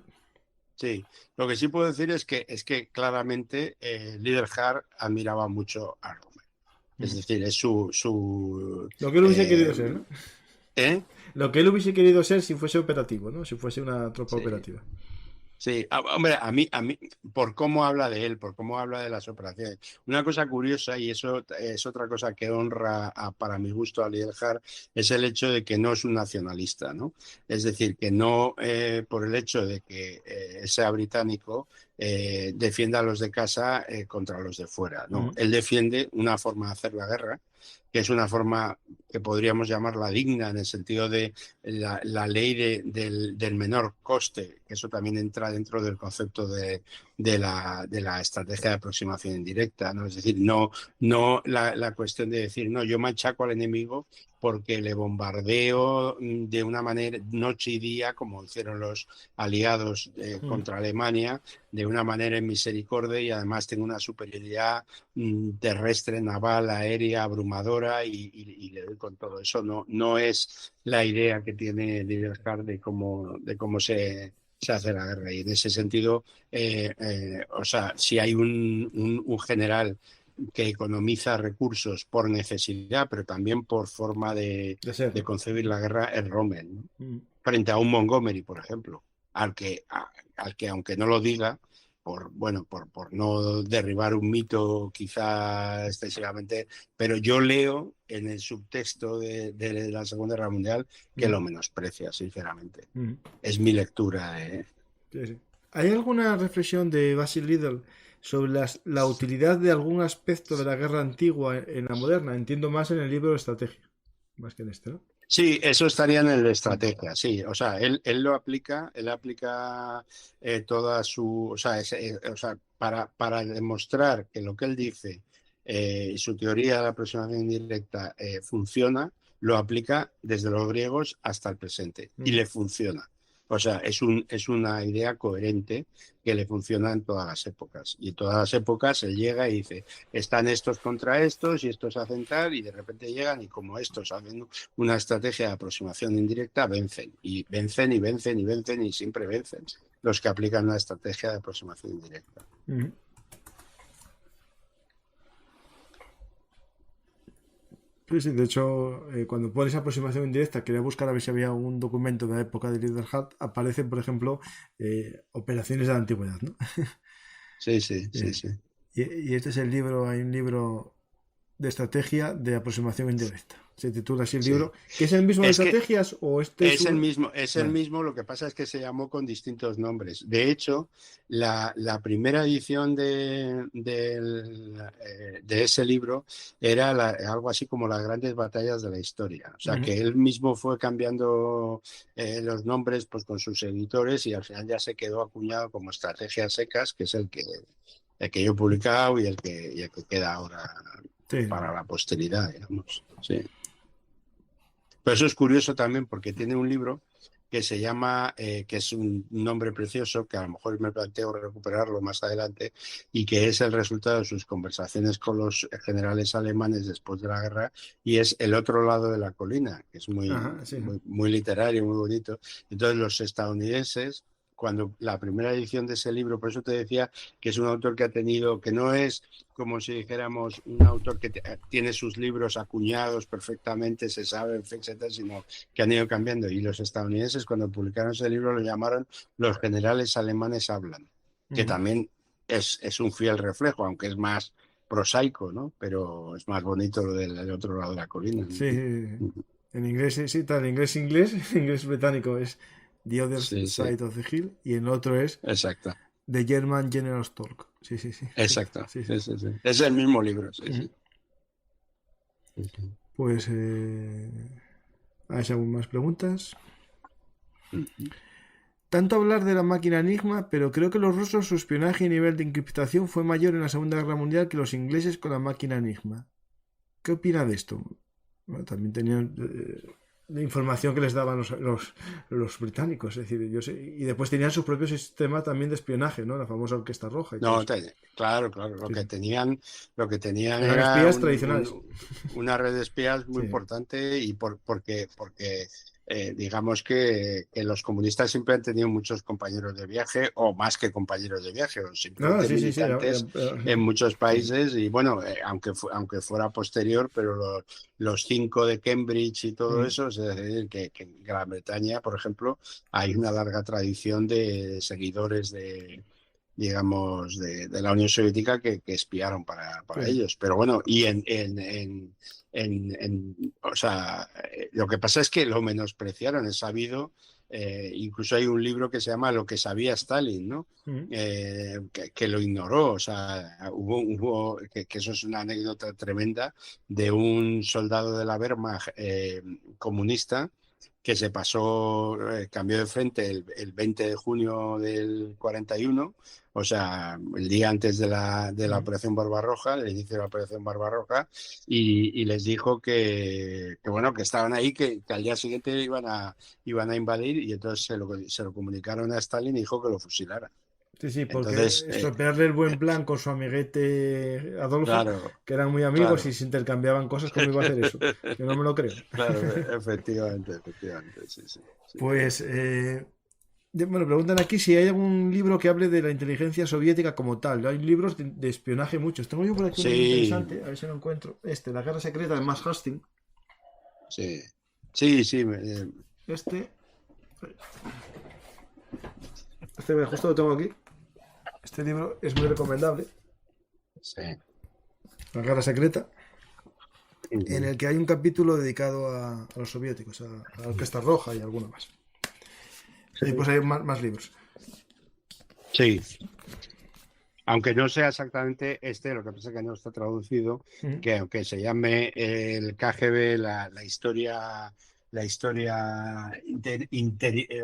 Speaker 3: sí, lo que sí puedo decir es que claramente Liddell admiraba mucho a Rommel. Es
Speaker 2: Mm.
Speaker 3: decir, es su
Speaker 2: Lo que él hubiese querido ser, ¿no?
Speaker 3: ¿eh?
Speaker 2: Lo que él hubiese querido ser si fuese operativo, ¿no? Si fuese una tropa
Speaker 3: Sí.
Speaker 2: operativa.
Speaker 3: Sí, hombre, a mí, por cómo habla de él, por cómo habla de las operaciones. Una cosa curiosa, y eso es otra cosa que honra para mi gusto a Lielhard, es el hecho de que no es un nacionalista, ¿no? Es decir, que no, por el hecho de que sea británico, defienda a los de casa contra los de fuera, ¿no?
Speaker 2: Mm.
Speaker 3: Él defiende una forma de hacer la guerra, que es una forma que podríamos llamarla digna, en el sentido de la ley del menor coste, que eso también entra dentro del concepto de la estrategia de aproximación indirecta, ¿no? Es decir, no la cuestión de decir, no, yo machaco al enemigo porque le bombardeo de una manera noche y día, como hicieron los aliados
Speaker 2: Mm.
Speaker 3: contra Alemania, de una manera en misericordia, y además tengo una superioridad terrestre, naval, aérea, abrumadora, y le doy con todo eso. No es la idea que tiene Liddell de cómo se hace la guerra. Y en ese sentido, o sea, si hay un general que economiza recursos por necesidad, pero también por forma de,
Speaker 2: De ser,
Speaker 3: de
Speaker 2: ¿no?
Speaker 3: concebir la guerra, es Rommel, ¿no?
Speaker 2: Mm.
Speaker 3: Frente a un Montgomery, por ejemplo, al que aunque no lo diga, por no derribar un mito quizá excesivamente, pero yo leo en el subtexto de la Segunda Guerra Mundial que
Speaker 2: Mm.
Speaker 3: lo menosprecia, sinceramente.
Speaker 2: Mm.
Speaker 3: Es mi lectura.
Speaker 2: Sí, sí. ¿Hay alguna reflexión de Basil Liddell sobre la utilidad de algún aspecto de la guerra antigua en la moderna? Entiendo más en el libro de estrategia, más que en este, ¿no?
Speaker 3: Sí, eso estaría en el de
Speaker 2: Mm.
Speaker 3: estrategia, sí. O sea, él aplica toda su, o sea, para demostrar que lo que él dice, su teoría de la aproximación indirecta funciona, lo aplica desde los griegos hasta el presente y
Speaker 2: Mm.
Speaker 3: le funciona. O sea, es una idea coherente que le funciona en todas las épocas. Y en todas las épocas él llega y dice, están estos contra estos y estos hacen tal, y de repente llegan y como estos hacen una estrategia de aproximación indirecta, vencen. Y vencen y vencen y vencen y siempre vencen los que aplican una estrategia de aproximación indirecta.
Speaker 2: Ujú. Sí, sí, de hecho, cuando pones aproximación indirecta, quería buscar a ver si había un documento de la época de Leaderhat, aparecen, por ejemplo, operaciones de la antigüedad, ¿no?
Speaker 3: Sí, sí, sí,
Speaker 2: Eh,
Speaker 3: sí.
Speaker 2: y este es el libro, hay un libro de estrategia de aproximación indirecta. Se titula así el
Speaker 3: Sí.
Speaker 2: libro. ¿Que es el mismo de
Speaker 3: Es que
Speaker 2: estrategias o este es un...?
Speaker 3: es el
Speaker 2: Vale.
Speaker 3: mismo, lo que pasa es que se llamó con distintos nombres. De hecho, la primera edición de ese libro era algo así como las grandes batallas de la historia. O sea,
Speaker 2: Ujú.
Speaker 3: que él mismo fue cambiando los nombres pues, con sus editores y al final ya se quedó acuñado como Estrategias Secas, que es el que yo he publicado y el que queda ahora
Speaker 2: Sí,
Speaker 3: para la posteridad, digamos. Sí. Pero eso es curioso también porque tiene un libro que se llama, que es un nombre precioso, que a lo mejor me planteo recuperarlo más adelante, y que es el resultado de sus conversaciones con los generales alemanes después de la guerra, y es El otro lado de la colina, que es muy,
Speaker 2: ajá, sí.
Speaker 3: muy, muy literario, muy bonito. Entonces los estadounidenses, cuando la primera edición de ese libro, por eso te decía que es un autor que ha tenido, que no es como si dijéramos un autor que tiene sus libros acuñados perfectamente, se sabe, etcétera, sino que han ido cambiando. Y los estadounidenses, cuando publicaron ese libro, lo llamaron Los generales alemanes hablan, que
Speaker 2: Ujú.
Speaker 3: también es un fiel reflejo, aunque es más prosaico, ¿no? Pero es más bonito lo del otro lado de la colina,
Speaker 2: Sí,
Speaker 3: ¿no?
Speaker 2: en inglés, sí, sí, tal, inglés, inglés británico es The Other
Speaker 3: Sí, sí,
Speaker 2: Side of the Hill y el otro es
Speaker 3: exacto,
Speaker 2: The German General's Talk. Sí, sí, sí, justo.
Speaker 3: exacto.
Speaker 2: Sí, sí.
Speaker 3: Sí, sí, sí. Es el mismo libro, sí,
Speaker 2: Ujú.
Speaker 3: sí. Sí, sí.
Speaker 2: Pues, ¿hay aún más preguntas? Tanto hablar de la máquina Enigma, pero creo que los rusos su espionaje y nivel de encriptación fue mayor en la Segunda Guerra Mundial que los ingleses con la máquina Enigma. ¿Qué opina de esto? Bueno, también tenían la información que les daban los británicos, es decir, yo sé, y después tenían su propio sistema también de espionaje, ¿no? La famosa Orquesta Roja y todo
Speaker 3: No,
Speaker 2: eso.
Speaker 3: claro, claro. Lo
Speaker 2: Sí,
Speaker 3: que
Speaker 2: sí.
Speaker 3: tenían, lo que tenían
Speaker 2: Eran
Speaker 3: era
Speaker 2: espías tradicionales.
Speaker 3: una red de espías muy
Speaker 2: Sí.
Speaker 3: importante y porque digamos que los comunistas siempre han tenido muchos compañeros de viaje o más que compañeros de viaje o
Speaker 2: No,
Speaker 3: simplemente
Speaker 2: sí, sí, sí.
Speaker 3: militantes en muchos
Speaker 2: Sí.
Speaker 3: países y bueno, aunque fuera posterior, pero los cinco de Cambridge y todo
Speaker 2: Mm,
Speaker 3: eso, es decir, que en Gran Bretaña, por ejemplo, hay una larga tradición de seguidores digamos, de la Unión Soviética que espiaron para
Speaker 2: sí.
Speaker 3: ellos. Pero bueno, y o sea, lo que pasa es que lo menospreciaron, es sabido. Incluso hay un libro que se llama Lo que sabía Stalin, ¿no?
Speaker 2: Mm,
Speaker 3: Que lo ignoró, o sea, que eso es una anécdota tremenda de un soldado de la Wehrmacht comunista que se pasó, cambió de frente el 20 de junio del 41, o sea, el día antes de la
Speaker 2: mm.
Speaker 3: Operación Barbarroja, el inicio de la Operación Barbarroja, y les dijo que, bueno, que estaban ahí, que al día siguiente iban a invadir, y entonces se lo comunicaron a Stalin y dijo que lo fusilara.
Speaker 2: Sí, sí, porque
Speaker 3: Entonces,
Speaker 2: estropearle el buen plan con su amiguete Adolfo,
Speaker 3: claro,
Speaker 2: que eran muy amigos y
Speaker 3: claro.
Speaker 2: se intercambiaban cosas, ¿cómo iba a hacer eso? Yo no me lo creo.
Speaker 3: Claro, efectivamente, sí, sí, sí.
Speaker 2: Pues, bueno, preguntan aquí si hay algún libro que hable de la inteligencia soviética como tal. Hay libros de espionaje muchos. Tengo yo por aquí uno muy
Speaker 3: Sí,
Speaker 2: interesante, a ver si lo encuentro. La guerra secreta de Max Hastings.
Speaker 3: sí, sí, sí,
Speaker 2: Este, justo lo tengo aquí. Este libro es muy recomendable.
Speaker 3: sí.
Speaker 2: La guerra secreta, en
Speaker 3: Ujú.
Speaker 2: el que hay un capítulo dedicado a los soviéticos, a la Orquesta Roja y alguno más. Y pues hay más libros.
Speaker 3: Sí, aunque no sea exactamente lo que pasa es que no está traducido,
Speaker 2: Mm.
Speaker 3: que aunque se llame el KGB, la historia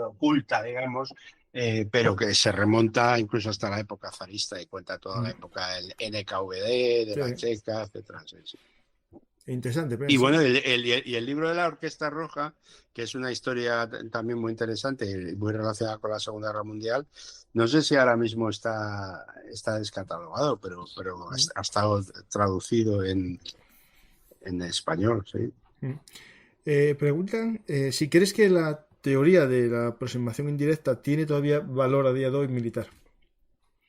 Speaker 3: oculta, digamos, pero que se remonta incluso hasta la época zarista y cuenta toda la
Speaker 2: Mm.
Speaker 3: época del NKVD, de
Speaker 2: Sí.
Speaker 3: la Checa, etcétera. Sí, sí.
Speaker 2: Interesante, pero
Speaker 3: Y
Speaker 2: sí.
Speaker 3: bueno, y el libro de la Orquesta Roja, que es una historia también muy interesante, muy relacionada con la Segunda Guerra Mundial, no sé si ahora mismo está descatalogado, pero
Speaker 2: Mm,
Speaker 3: ha estado traducido en español, sí.
Speaker 2: mm. Preguntan si crees que la teoría de la aproximación indirecta tiene todavía valor a día de hoy militar.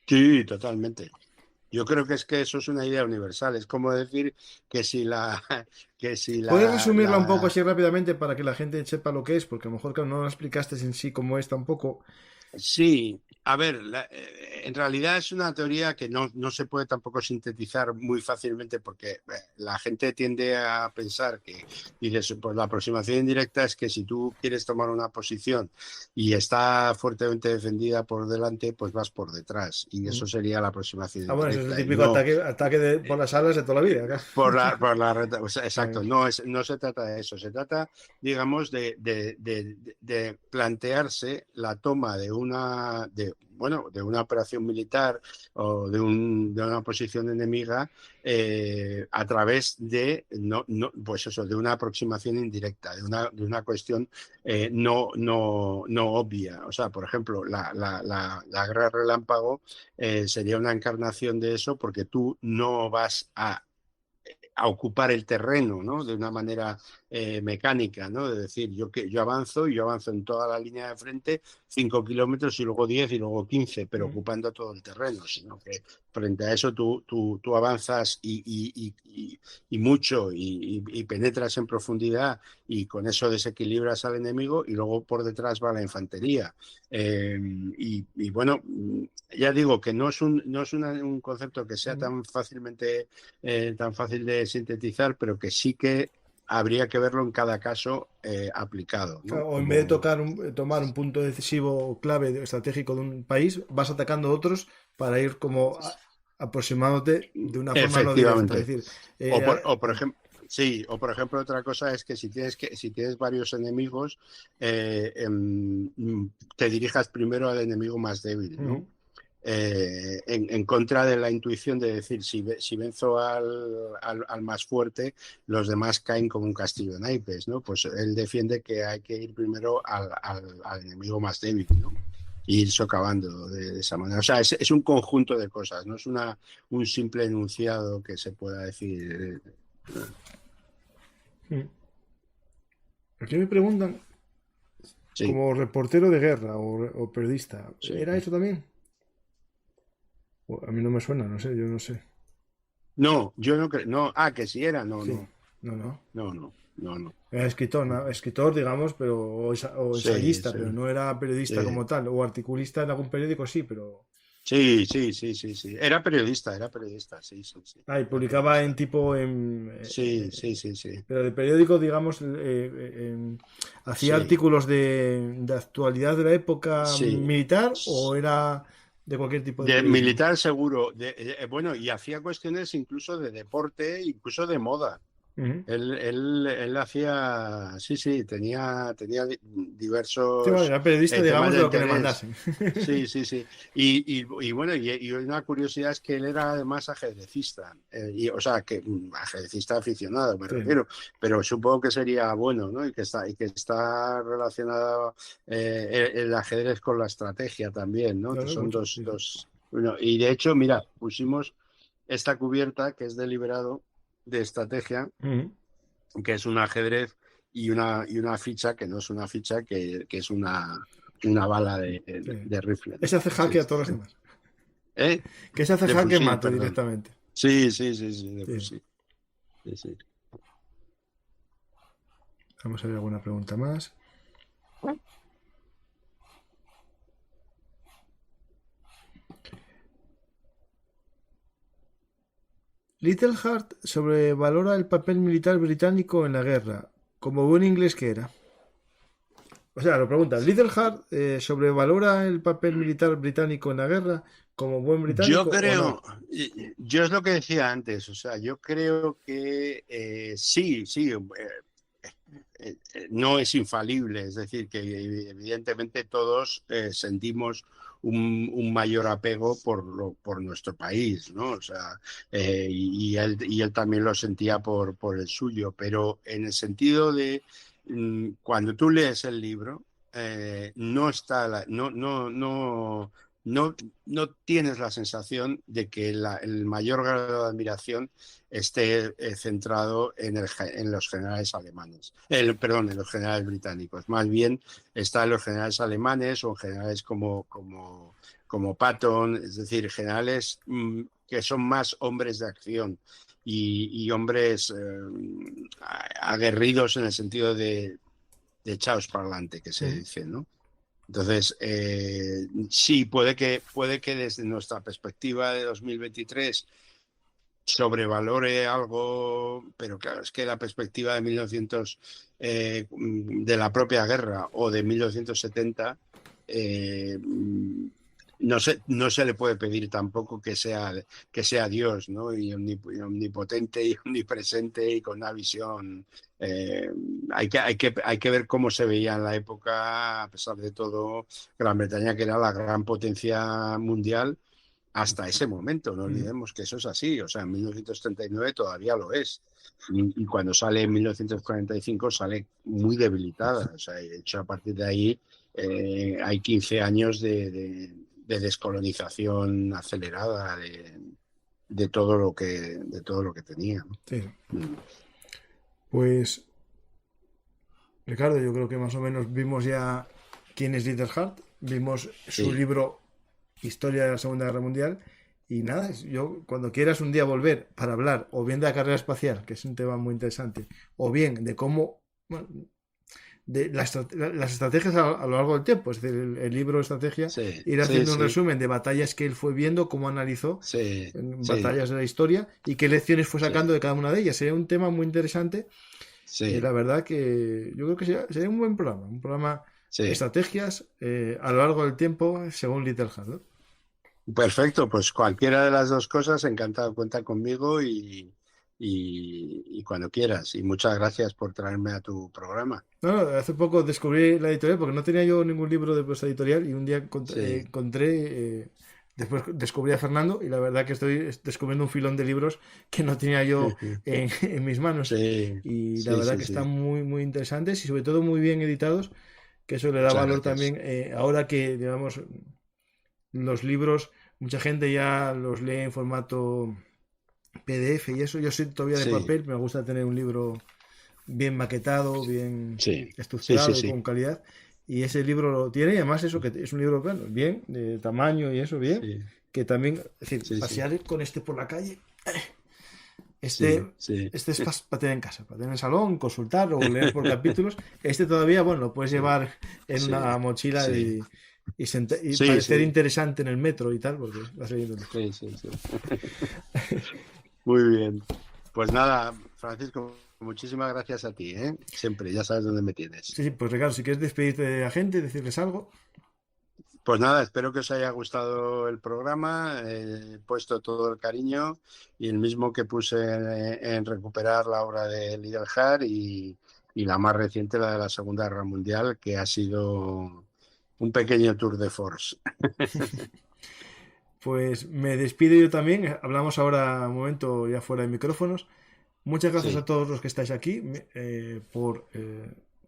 Speaker 3: Sí, totalmente. Yo creo que eso es una idea universal. Es como decir que si la, que si
Speaker 2: ¿Puedes
Speaker 3: la,
Speaker 2: resumirla un poco
Speaker 3: la,
Speaker 2: así rápidamente para que la gente sepa lo que es? Porque a lo mejor claro, no lo explicaste en sí cómo es tampoco.
Speaker 3: Sí, a ver, en realidad es una teoría que no se puede tampoco sintetizar muy fácilmente porque la gente tiende a pensar que, dices, pues la aproximación indirecta es que si tú quieres tomar una posición y está fuertemente defendida por delante, pues vas por detrás y
Speaker 2: Mm.
Speaker 3: eso sería la aproximación
Speaker 2: Ah, bueno, ese es el
Speaker 3: indirecta y
Speaker 2: típico
Speaker 3: no.
Speaker 2: ataque por las alas de toda la vida. Acá.
Speaker 3: O sea, exacto,
Speaker 2: Claro.
Speaker 3: no se trata de eso, se trata, digamos, de plantearse la toma bueno, de una operación militar o de una posición enemiga a través pues eso, de una aproximación indirecta, de una cuestión no obvia. O sea, por ejemplo, la guerra relámpago sería una encarnación de eso porque tú no vas a ocupar el terreno, ¿no? De una manera mecánica, ¿no? De decir, yo avanzo y yo avanzo en toda la línea de frente 5 kilómetros y luego 10 y luego 15, pero
Speaker 2: Mm,
Speaker 3: ocupando todo el terreno, sino que frente a eso tú avanzas y mucho y penetras en profundidad y con eso desequilibras al enemigo y luego por detrás va la infantería. Bueno, ya digo que no es un concepto que sea
Speaker 2: mm.
Speaker 3: tan fácil de sintetizar, pero que sí que habría que verlo en cada caso aplicado, ¿no?
Speaker 2: Claro, o en vez de
Speaker 3: Como
Speaker 2: tomar un punto decisivo clave estratégico de un país, vas atacando otros para ir como aproximándote de una forma no directa. Es
Speaker 3: efectivamente.
Speaker 2: decir,
Speaker 3: O por ejemplo, sí, o por ejemplo otra cosa es que si tienes varios enemigos, te dirijas primero al enemigo más débil, ¿no?
Speaker 2: ujú,
Speaker 3: En contra de la intuición de decir, si venzo al más fuerte, los demás caen como un castillo de naipes, ¿no? Pues él defiende que hay que ir primero al enemigo más débil, ¿no? Y ir socavando de esa manera. O sea, es un conjunto de cosas, no es un simple enunciado que se pueda decir.
Speaker 2: ujú. Aquí me preguntan,
Speaker 3: Sí,
Speaker 2: como reportero de guerra o periodista,
Speaker 3: sí.
Speaker 2: ¿era eso también? A mí no me suena, no sé, yo no sé.
Speaker 3: No, yo no creo. No, que si era,
Speaker 2: Sí, no, no.
Speaker 3: no.
Speaker 2: Era escritor, escritor, digamos, pero o
Speaker 3: Sí,
Speaker 2: ensayista,
Speaker 3: sí,
Speaker 2: pero no era periodista como
Speaker 3: sí.
Speaker 2: tal, o articulista en algún periódico, sí, pero
Speaker 3: Sí. Era periodista, sí.
Speaker 2: y
Speaker 3: Era
Speaker 2: publicaba en
Speaker 3: periodista.
Speaker 2: tipo
Speaker 3: Sí.
Speaker 2: pero de periódico, digamos, hacía
Speaker 3: Sí,
Speaker 2: artículos de actualidad de la época
Speaker 3: sí.
Speaker 2: militar o era de cualquier tipo de
Speaker 3: De
Speaker 2: periodismo.
Speaker 3: militar seguro. Bueno, y hacía cuestiones incluso de deporte, incluso de moda.
Speaker 2: Ujú.
Speaker 3: Él hacía, sí, tenía
Speaker 2: Sí, bueno,
Speaker 3: diversos
Speaker 2: era periodista,
Speaker 3: temas
Speaker 2: digamos,
Speaker 3: de
Speaker 2: de lo que le
Speaker 3: interés.
Speaker 2: mandasen.
Speaker 3: Sí. Y bueno, y una curiosidad es que él era además ajedrecista, o sea, que ajedrecista aficionado, me
Speaker 2: Sí,
Speaker 3: refiero, pero supongo que sería bueno, ¿no? Y que está relacionado el ajedrez con la estrategia también, ¿no? Que
Speaker 2: claro,
Speaker 3: son
Speaker 2: mucho, sí, sí.
Speaker 3: bueno, y de hecho, mira, pusimos esta cubierta que es deliberado de estrategia,
Speaker 2: Ujú.
Speaker 3: que es un ajedrez y una ficha que no es una ficha, que es una bala
Speaker 2: Sí.
Speaker 3: de rifle, ¿no?
Speaker 2: Ese hace
Speaker 3: Sí.
Speaker 2: jaque a todos los demás.
Speaker 3: ¿Eh?
Speaker 2: Que se hace
Speaker 3: De
Speaker 2: jaque
Speaker 3: fusil,
Speaker 2: mate
Speaker 3: perdón.
Speaker 2: directamente.
Speaker 3: Sí, de
Speaker 2: Sí.
Speaker 3: fusil. Sí.
Speaker 2: Vamos a ver alguna pregunta más. Little Heart sobrevalora el papel militar británico en la guerra, como buen inglés que era. O sea, lo pregunta, ¿Little Heart sobrevalora el papel militar británico en la guerra como buen
Speaker 3: Yo
Speaker 2: británico o no?
Speaker 3: creo, yo es lo que decía antes, o sea, yo creo que sí, no es infalible, es decir, que evidentemente todos sentimos un mayor apego por nuestro país, ¿no? O sea, y él también lo sentía por el suyo, pero en el sentido de cuando tú lees el libro, no está no, no tienes la sensación de que el mayor grado de admiración esté centrado en los generales alemanes, perdón, en los generales británicos. Más bien está en los generales alemanes o en generales como Patton, es decir, generales que son más hombres de acción y hombres aguerridos en el sentido de echaos para adelante, que se dice, ¿no? Entonces, sí, puede que desde nuestra perspectiva de 2023 sobrevalore algo, pero claro, es que la perspectiva de 1900, de la propia guerra o de 1970, no se le puede pedir tampoco que sea Dios, ¿no? Y omnipotente y omnipresente y con una visión. Hay que ver cómo se veía en la época, a pesar de todo, Gran Bretaña, que era la gran potencia mundial hasta ese momento. No olvidemos que eso es así. O sea, en 1939 todavía lo es. Y cuando sale en 1945 sale muy debilitada. O sea, de hecho, a partir de ahí hay 15 años de descolonización acelerada de todo lo que tenía, ¿no?
Speaker 2: Sí. Pues, Ricardo, yo creo que más o menos vimos ya quién es Little Hart, vimos su libro Historia de la Segunda Guerra Mundial, y nada, yo cuando quieras un día volver para hablar o bien de la carrera espacial, que es un tema muy interesante, o bien de cómo, bueno, de las estrategias a lo largo del tiempo, es decir, el libro de estrategia, ir haciendo un resumen de batallas que él fue viendo, cómo analizó batallas de la historia y qué lecciones fue sacando de cada una de ellas. Sería un tema muy interesante. Y la verdad que yo creo que sería un buen programa, de estrategias a lo largo del tiempo según Little Hart, ¿no?
Speaker 3: Perfecto, pues cualquiera de las dos cosas, encantado, cuenta conmigo y cuando quieras. Y muchas gracias por traerme a tu programa.
Speaker 2: No, hace poco descubrí la editorial porque no tenía yo ningún libro de prosa editorial y un día encontré, después descubrí a Fernando y la verdad que estoy descubriendo un filón de libros que no tenía yo en mis manos. Y la verdad que están muy, muy interesantes y sobre todo muy bien editados, que eso le da valor también. Ahora que, digamos, los libros, mucha gente ya los lee en formato PDF y eso, yo soy todavía de papel, me gusta tener un libro bien maquetado, bien estructurado y con calidad, y ese libro lo tiene, y además eso, que es un libro bueno, bien, de tamaño y eso, bien, que también, es decir, pasear con este por la calle, este es para tener en casa, para tener en el salón, consultar o leer por capítulos. Este todavía, bueno, lo puedes llevar en una mochila y parecer interesante en el metro y tal, porque vas leyendo.
Speaker 3: Muy bien. Pues nada, Francisco, muchísimas gracias a ti, ¿eh? Siempre, ya sabes dónde me tienes.
Speaker 2: Sí, pues Ricardo, si quieres despedirte de la gente, decirles algo.
Speaker 3: Pues nada, espero que os haya gustado el programa. He puesto todo el cariño y el mismo que puse en recuperar la obra de Little Hart y la más reciente, la de la Segunda Guerra Mundial, que ha sido un pequeño tour de force.
Speaker 2: Pues me despido yo también. Hablamos ahora un momento ya fuera de micrófonos. Muchas gracias a todos los que estáis aquí por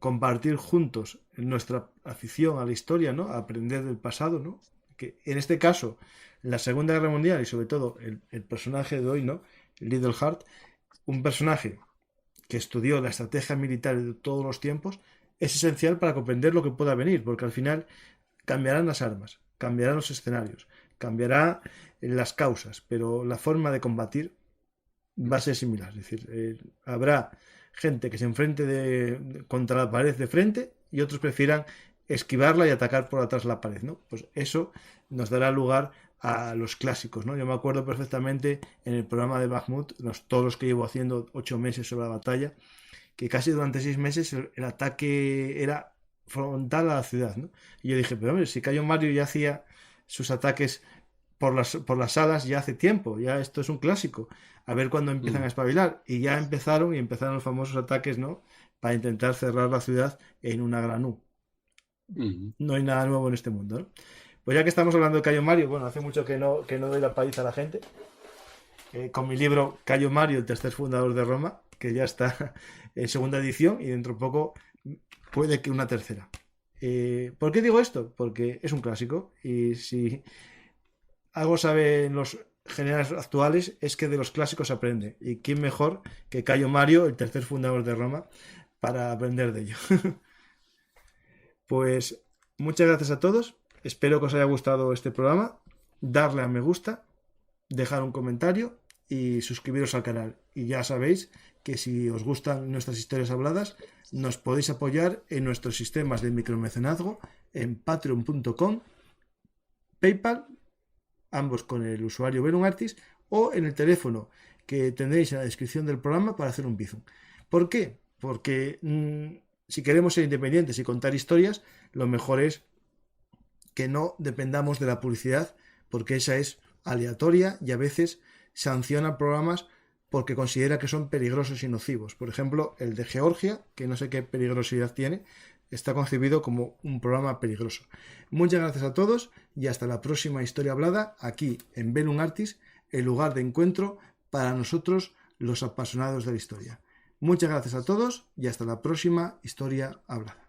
Speaker 2: compartir juntos nuestra afición a la historia, ¿no? A aprender del pasado, ¿no? Que en este caso, la Segunda Guerra Mundial y sobre todo el personaje de hoy, ¿no? Little Hart, un personaje que estudió la estrategia militar de todos los tiempos, es esencial para comprender lo que pueda venir, porque al final cambiarán las armas, cambiarán los escenarios, cambiará las causas, pero la forma de combatir va a ser similar. Es decir, habrá gente que se enfrente contra la pared de frente y otros prefieran esquivarla y atacar por atrás la pared, ¿no? Pues eso nos dará lugar a los clásicos, ¿no? Yo me acuerdo perfectamente en el programa de Bakhmut, todos los que llevo haciendo 8 meses sobre la batalla, que casi durante 6 meses el ataque era frontal a la ciudad, ¿no? Y yo dije, pero hombre, si Cayo Mario ya hacía sus ataques por las salas ya hace tiempo, ya esto es un clásico, a ver cuándo empiezan a espabilar, y ya empezaron los famosos ataques, ¿no? Para intentar cerrar la ciudad en una gran U. No hay nada nuevo en este mundo, ¿no? Pues ya que estamos hablando de Cayo Mario, bueno, hace mucho que no doy la paliza a la gente. Con mi libro Cayo Mario, el tercer fundador de Roma, que ya está en segunda edición y dentro de poco puede que una tercera. ¿Por qué digo esto? Porque es un clásico y si algo saben los generales actuales es que de los clásicos se aprende. ¿Y quién mejor que Cayo Mario, el tercer fundador de Roma, para aprender de ello? Pues muchas gracias a todos. Espero que os haya gustado este programa. Darle a me gusta, dejar un comentario y suscribiros al canal. Y ya sabéis que si os gustan nuestras historias habladas, nos podéis apoyar en nuestros sistemas de micromecenazgo en patreon.com, PayPal, ambos con el usuario Verunartis, o en el teléfono que tendréis en la descripción del programa para hacer un Bizum. ¿Por qué? Porque si queremos ser independientes y contar historias, lo mejor es que no dependamos de la publicidad, porque esa es aleatoria y a veces sanciona programas porque considera que son peligrosos y nocivos. Por ejemplo, el de Georgia, que no sé qué peligrosidad tiene, está concebido como un programa peligroso. Muchas gracias a todos y hasta la próxima historia hablada aquí en Velum Artis, el lugar de encuentro para nosotros los apasionados de la historia. Muchas gracias a todos y hasta la próxima historia hablada.